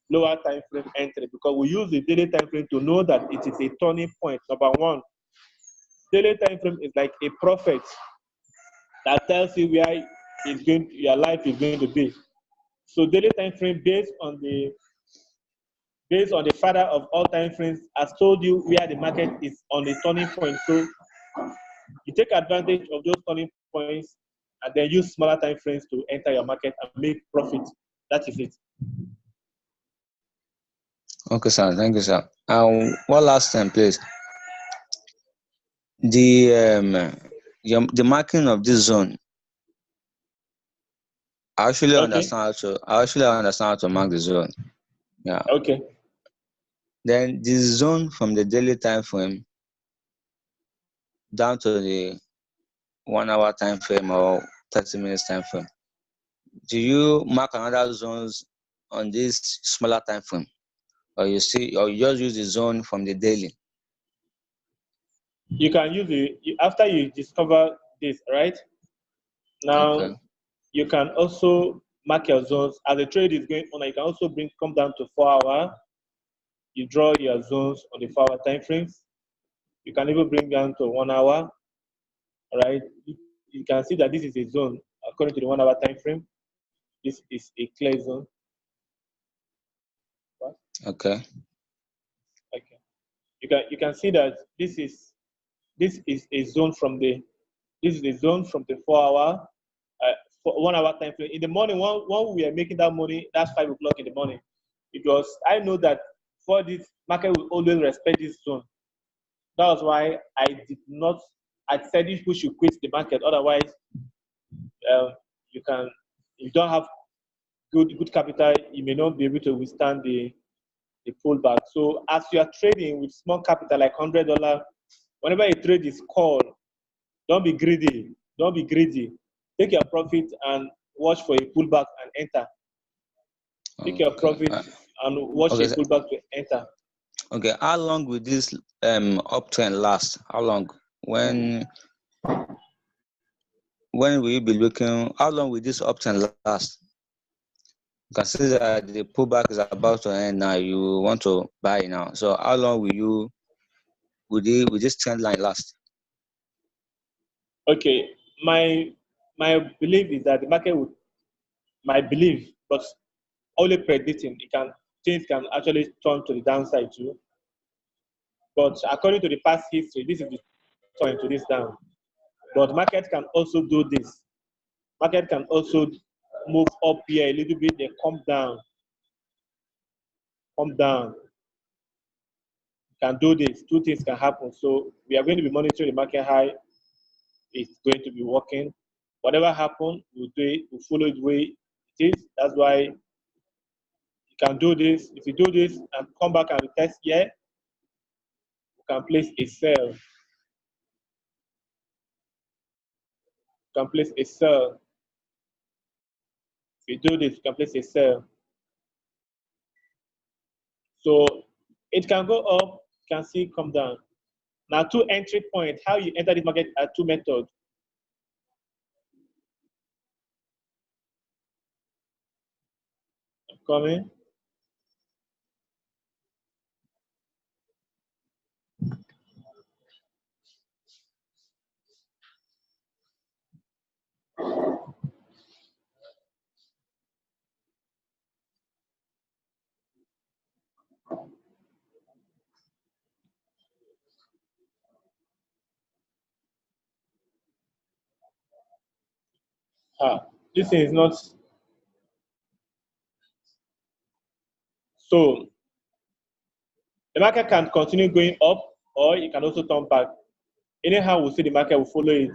lower time frame entry, because we use the daily time frame to know that it is a turning point. Number one, daily time frame is like a prophet that tells you where your life is going to be. So daily time frame based on the father of all time frames has told you where the market is on a turning point. So you take advantage of those turning points and then use smaller time frames to enter your market and make profit. That is it. Okay, sir. Thank you, sir. One last time, please. The marking of this zone, Okay. I actually understand how to mark the zone. Yeah. Okay. Then the zone from the daily time frame down to the 1 hour time frame or 30 minutes time frame. Do you mark another zones on this smaller time frame? Or you just use the zone from the daily? You can use after you discover this, right? Okay. Now you can also mark your zones as the trade is going on. You can also come down to 4 hour. You draw your zones on the 4 hour time frames. You can even bring down to 1 hour. All right. You can see that this is a zone according to the 1 hour time frame. This is a clear zone. What? Okay. Okay. You can see that this is a zone from the 4 hour, 1 hour time frame. In the morning, when we are making that money, that's 5 o'clock in the morning. Because I know that for this market will always respect this zone. That was why I said people should quit the market. Otherwise, you can, if you don't have good capital, you may not be able to withstand the pullback. So as you are trading with small capital like $100, whenever a trade is called, don't be greedy. Don't be greedy. Take your profit and watch for a pullback and enter. Take your Okay. profit and watch Okay, a sir. pullback to enter. Okay. How long will this uptrend last? How long? When will you be looking? How long will this uptrend last? Consider that the pullback is about to end now. You want to buy now. So how long will this trend line last? Okay, my belief is that the market would, my belief, but only predicting, things can actually turn to the downside too. But according to the past history, this is the turn to this down. But market can also do this. Market can also move up here a little bit, then come down, come down. Can do this. Two things can happen. So we are going to be monitoring the market high. It's going to be working. Whatever happens, we'll do it. We'll follow the way it is. That's why you can do this. If you do this and come back and retest here, you can place a sell. you can place a sell. If you do this, you can place a sell. So it can go up, you can see come down. Now, two entry points. How you enter this market are two methods. I'm coming. This thing is not. So the market can continue going up, or it can also turn back. Anyhow, we see the market will follow it.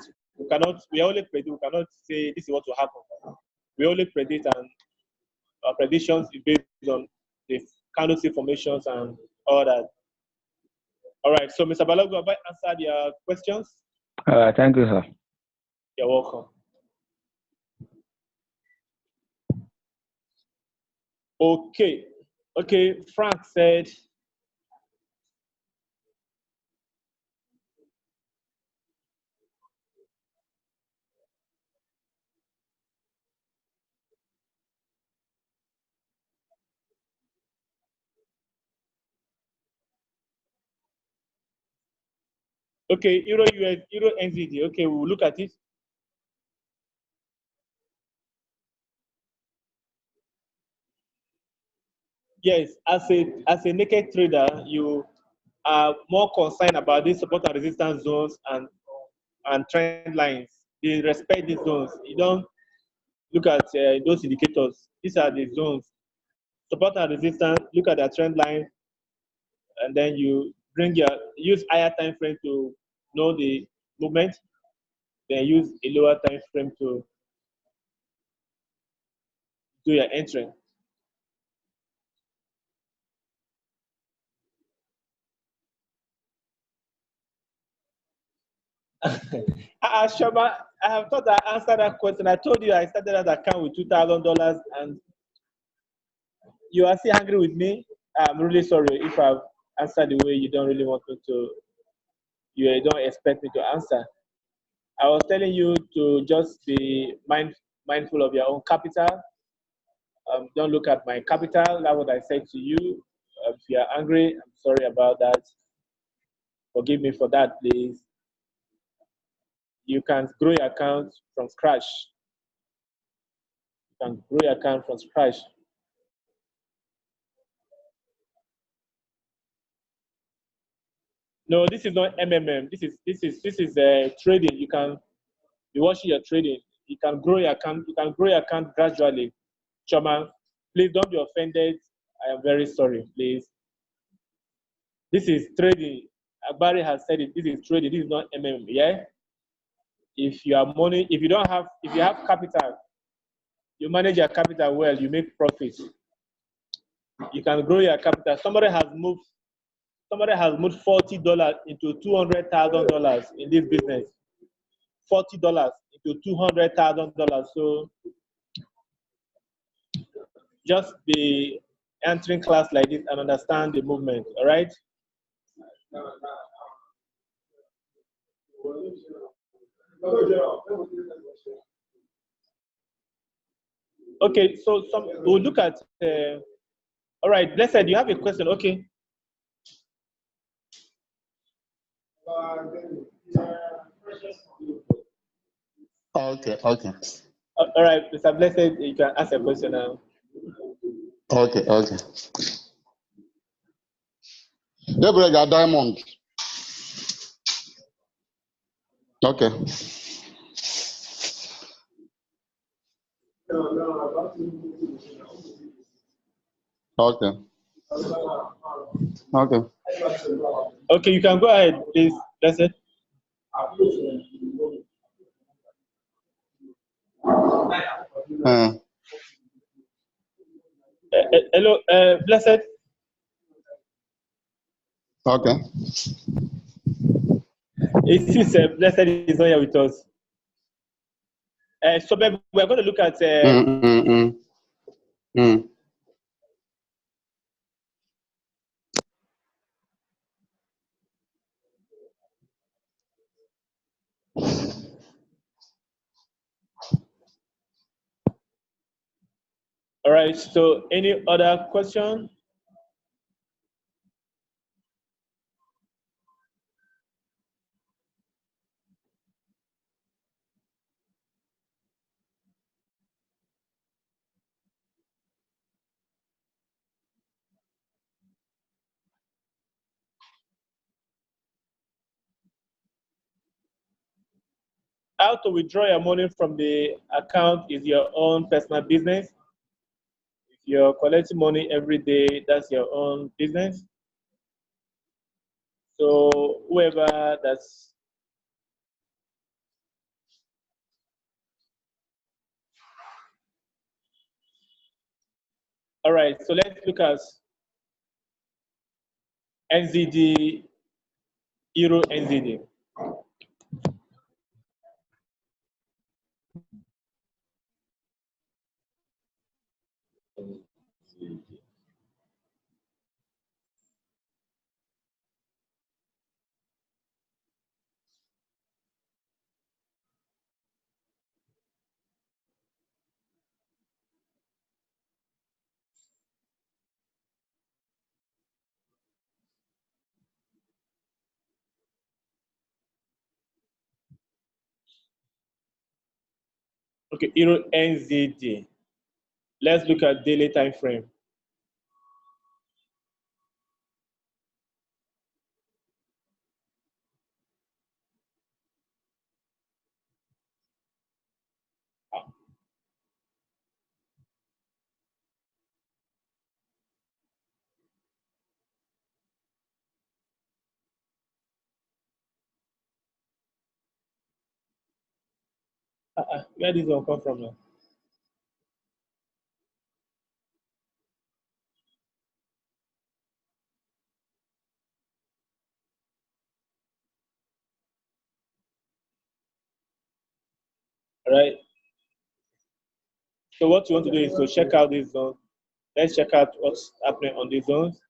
We only predict, we cannot say this is what will happen. We only predict, and our predictions is based on the candlestick formations and all that. All right, so Mr. Balogun, have I answered your questions? Thank you, sir. You're welcome. Okay, Frank said, okay, Euro US, Euro NZD. Okay, we'll look at it. Yes, as a naked trader, you are more concerned about these support and resistance zones and trend lines. They respect these zones. You don't look at those indicators. These are the zones. Support and resistance, look at the trend line, and then you use higher time frame to know the movement, then use a lower time frame to do your entry. Shoma, I have thought I answered that question. I told you I started that account with $2,000, and you are still angry with me. I'm really sorry if I've answered the way you don't really want me to. You don't expect me to answer. I was telling you to just be mindful of your own capital. Don't look at my capital. That's what I said to you. If you are angry, I'm sorry about that. Forgive me for that, please. You can grow your account from scratch. You can grow your account from scratch. No, this is not MMM. This is trading. You can be watching your trading. You can grow your account. You can grow your account gradually. Choma, please don't be offended. I am very sorry, please. This is trading. Barry has said it. This is trading. This is not MM. Yeah. If you have money, if you have capital, you manage your capital well. You make profits. You can grow your capital. Somebody has moved $40 into $200,000 in this business. $40 into $200,000. So just be entering class like this and understand the movement. All right. Okay. So we'll look at. All right. Blessed, you have a question. Okay. Okay. All right, Mr. Blessed, you can ask a question now. Okay. Gabriel Diamond. Okay. Okay. Okay, you can go ahead, please. Blessed. Hello, Blessed. Okay. It is Blessed is not here with us. So babe, we're going to look at Mm, mm, mm, mm. all right. So any other question? How to withdraw your money from the account is your own personal business. If you're collecting money every day, that's your own business. So whoever that's all right. So let's look at NZD, Euro NZD. Okay, Euro NZD. Let's look at daily time frame. Where this one come from now? All right. So what you want to do is to check out this zone. Let's check out what's happening on these zones.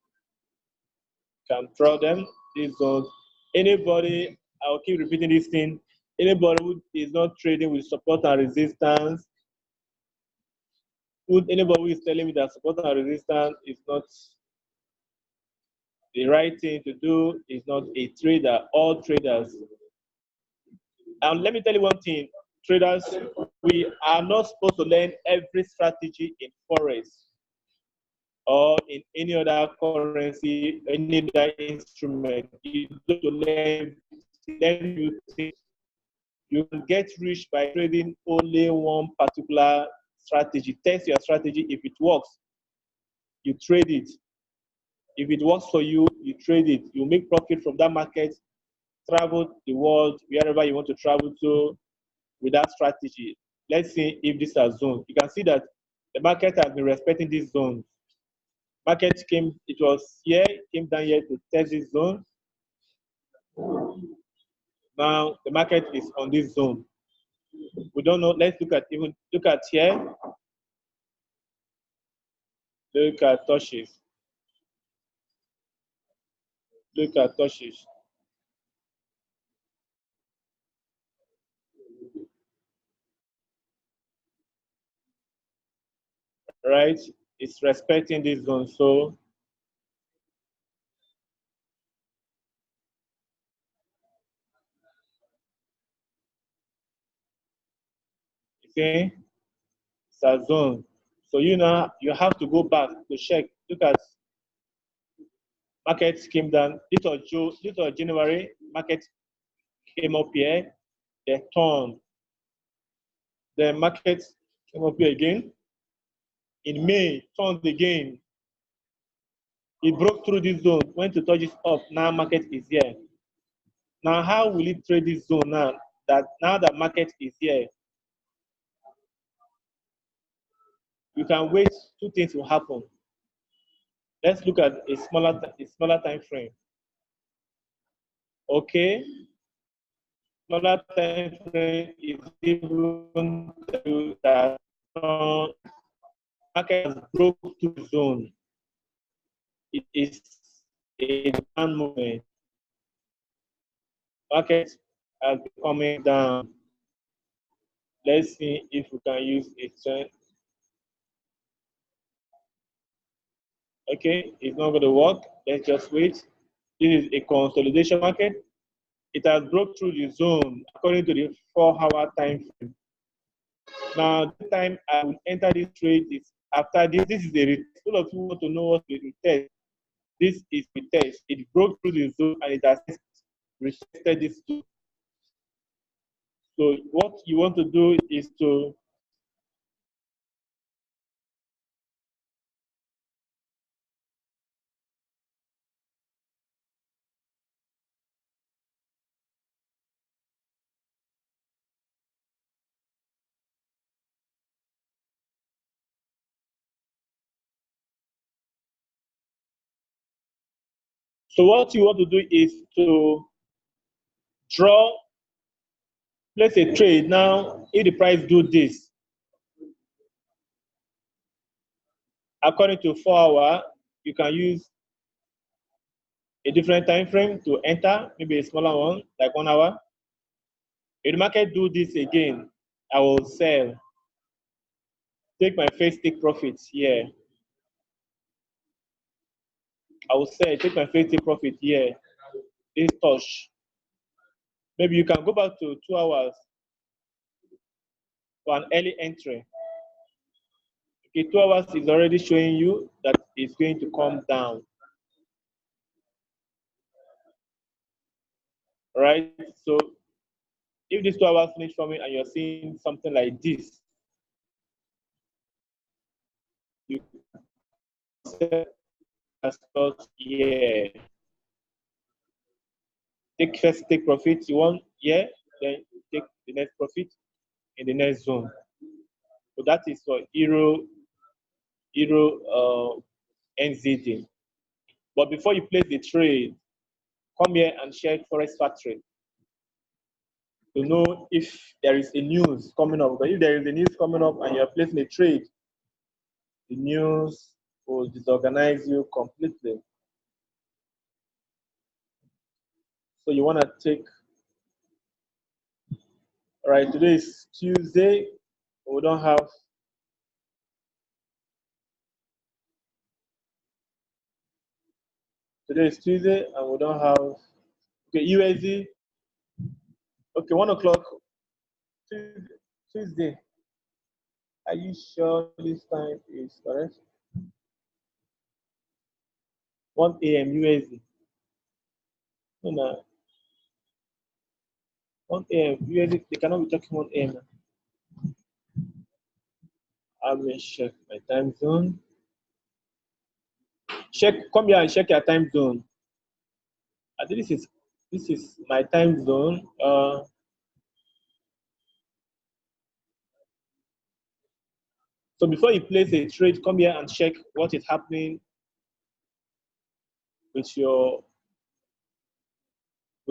Can draw them, these zones. Anybody, I'll keep repeating this thing. Anybody who is not trading with support and resistance, anybody who is telling me that support and resistance is not the right thing to do, is not a trader. All traders. And let me tell you one thing, traders, we are not supposed to learn every strategy in Forex or in any other currency, any other instrument. You need to learn new things. You can get rich by trading only one particular strategy. Test your strategy. If it works, you trade it. If it works for you, you trade it. You make profit from that market, travel the world, wherever you want to travel to with that strategy. Let's see if this is a zone. You can see that the market has been respecting this zone. Market came, it was here, came down here to test this zone. Now the market is on this zone. We don't know. Let's look at here. Look at touches. Look at touches. Right? It's respecting this zone. So you see, it's a zone. So you have to go back to check. Look at market came down. This was January. Market came up here. They turned. The market came up here again. In May, turned again. It broke through this zone, went to touch it up. Now market is here. Now how will it trade this zone now? Now that market is here, you can wait. Two things will happen. Let's look at a smaller time frame. Okay, smaller time frame is even that market has broke through the zone. It is a down movement. Market has been coming down. Let's see if we can use a trend. Okay, it's not going to work. Let's just wait. This is a consolidation market. It has broke through the zone according to the 4-hour time frame. Now, the time I will enter this trade is after this. This is a retest. All of you want to know what the retest. This is the test. It broke through the zone and it has retested this zone. So what you want to do is to so what you want to do is to draw, place a trade. Now, if the price do this, according to 4-hour, you can use a different time frame to enter, maybe a smaller one, like 1 hour. If the market do this again, I will sell. Take my first take profits here. I will sell, take my first take profit here. This touch. Maybe you can go back to 2 hours for an early entry. Okay, 2 hours is already showing you that it's going to come down. Right? So if these 2 hours finish forming and you're seeing something like this, you can start here. Take profit, you want here, then take the next profit in the next zone. So that is for Euro NZD. But before you place the trade, come here and check Forex Factory to know if there is a news coming up. But if there is a news coming up and you're placing a trade, the news will disorganize you completely. So you want to take, all right, today is Tuesday. We don't have, today is Tuesday and we don't have, okay, USD, okay, 1 o'clock, Tuesday. Are you sure this time is correct? 1 a.m. USD. No, 1 a.m. USD, they cannot be talking 1 a.m. I will check my time zone. Come here and check your time zone. I think this is my time zone. So before you place a trade, come here and check what is happening with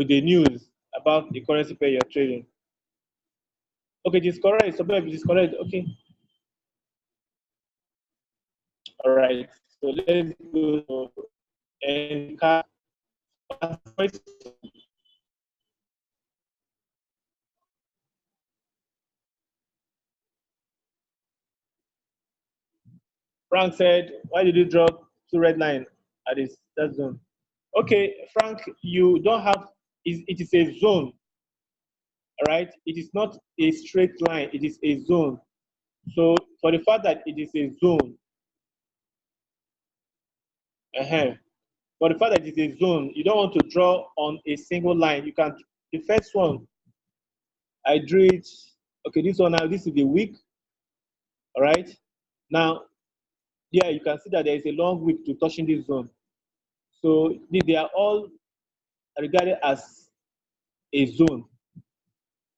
the news about the currency pair you're trading. Okay, it is correct. So it is correct. Okay. All right. So let's go to NCAP. Frank said, why did you drop 2 red line at this that zone? Okay, Frank, you don't have, it is a zone. All right, it is not a straight line, it is a zone. So for the fact that it is a zone, for the fact that it is a zone, you don't want to draw on a single line. You can, the first one, I drew it, okay, this one now, this is the week, all right? Now, yeah, you can see that there is a long week to touching this zone. So they are all regarded as a zone.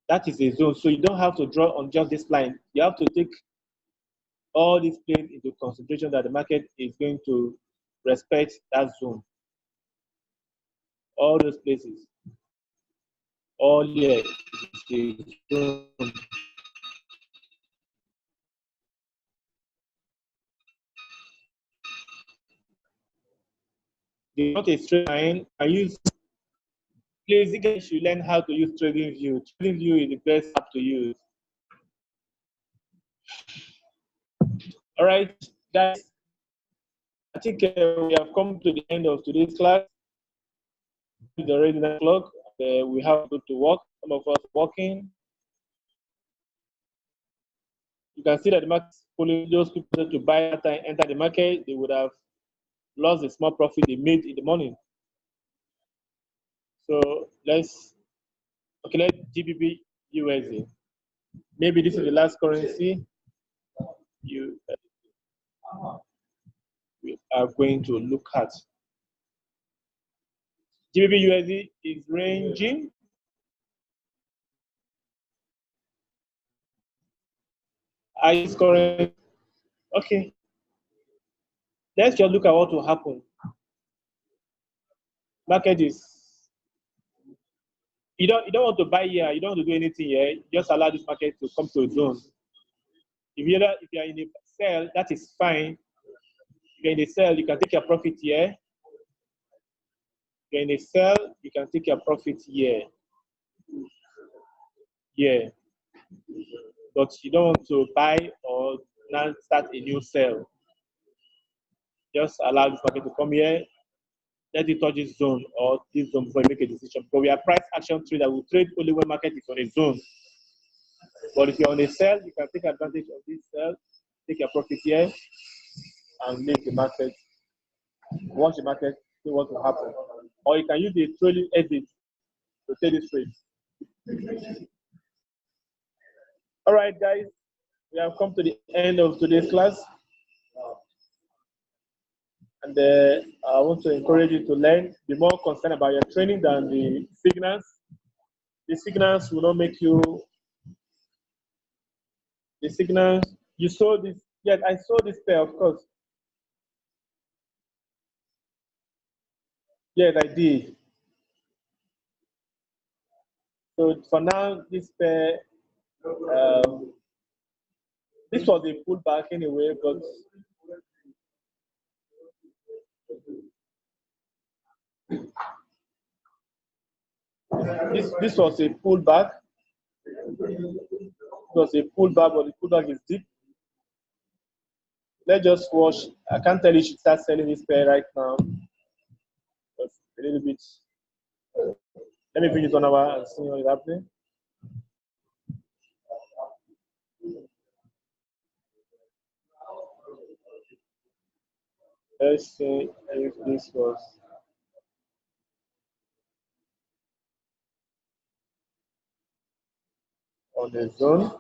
That is a zone. So you don't have to draw on just this line. You have to take all these places into consideration that the market is going to respect that zone. All those places. all year. It's a zone. It's not a straight line. I use, please, you guys should learn how to use TradingView. TradingView is the best app to use. All right, guys, I think we have come to the end of today's class. It's already 9 o'clock. We have to go to work. Some of us are working. You can see that the market following those people to buy at and enter the market, they would have lost the small profit they made in the morning. So let's GBP USD. Maybe this is the last currency we are going to look at. GBP USD is ranging. Is current. Okay. Let's just look at what will happen. Market is, you don't want to buy here, you don't want to do anything here, just allow this market to come to a zone. If you are in a sell, that is fine. If you're in a sell, you can take your profit here. If you're in a sell, you can take your profit here. Yeah. But you don't want to buy or now start a new sell. Just allow this market to come here. Let it touch this zone or this zone before you make a decision. Because we are price action trader. We trade only when market is on a zone. But if you're on a sell, you can take advantage of this sell, take your profit here, and leave the market. Watch the market, see what will happen. Or you can use the trailing edit to take this trade. All right, guys, we have come to the end of today's class. And I want to encourage you to learn, be more concerned about your training than the signals. The signals will not make you, the signals, you saw this, yes, I saw this pair, of course. Yes, I did. So for now, this pair, this was a pullback anyway, but this was a pullback. It was a pullback, but the pullback is deep. Let's just watch. I can't tell you should start selling this pair right now. But a little bit. Let me bring it on over and see what is happening. Let's see if this was on the zone.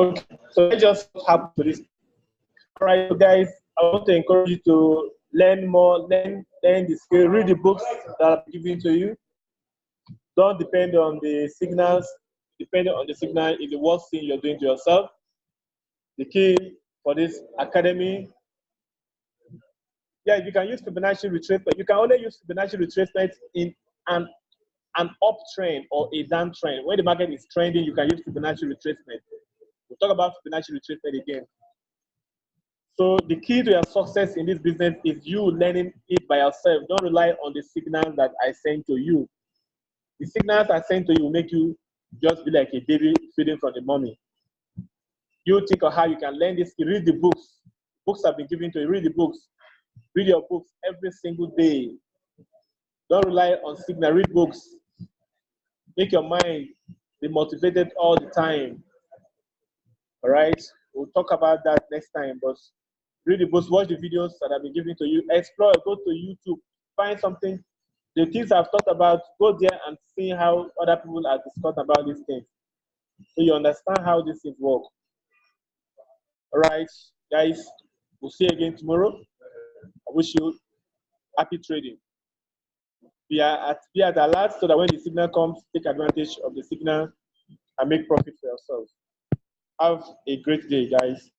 Okay, so let's just hop to this. All right, guys, I want to encourage you to learn more, learn the skill, read the books that I'm giving to you. Don't depend on the signals. Depending on the signal is the worst thing you're doing to yourself. The key for this academy, yeah, you can use Fibonacci retracement. You can only use Fibonacci retracement in an uptrend or a downtrend. When the market is trending, you can use Fibonacci retracement. We'll talk about Fibonacci retracement again. So the key to your success in this business is you learning it by yourself. Don't rely on the signals that I send to you. The signals I send to you will make you just be like a baby feeding from the mommy. You think of how you can learn this. You read the books. Books have been given to you. Read the books. Read your books every single day. Don't rely on signal. Read books. Make your mind be motivated all the time. All right? We'll talk about that next time. But read the books, watch the videos that have been given to you. Explore, go to YouTube, find something. The things I've talked about, go there and see how other people have discussed about these things. So you understand how these things work. All right, guys. We'll see you again tomorrow. I wish you happy trading. Be at alert so that when the signal comes, take advantage of the signal and make profit for yourself. Have a great day, guys.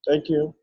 Thank you.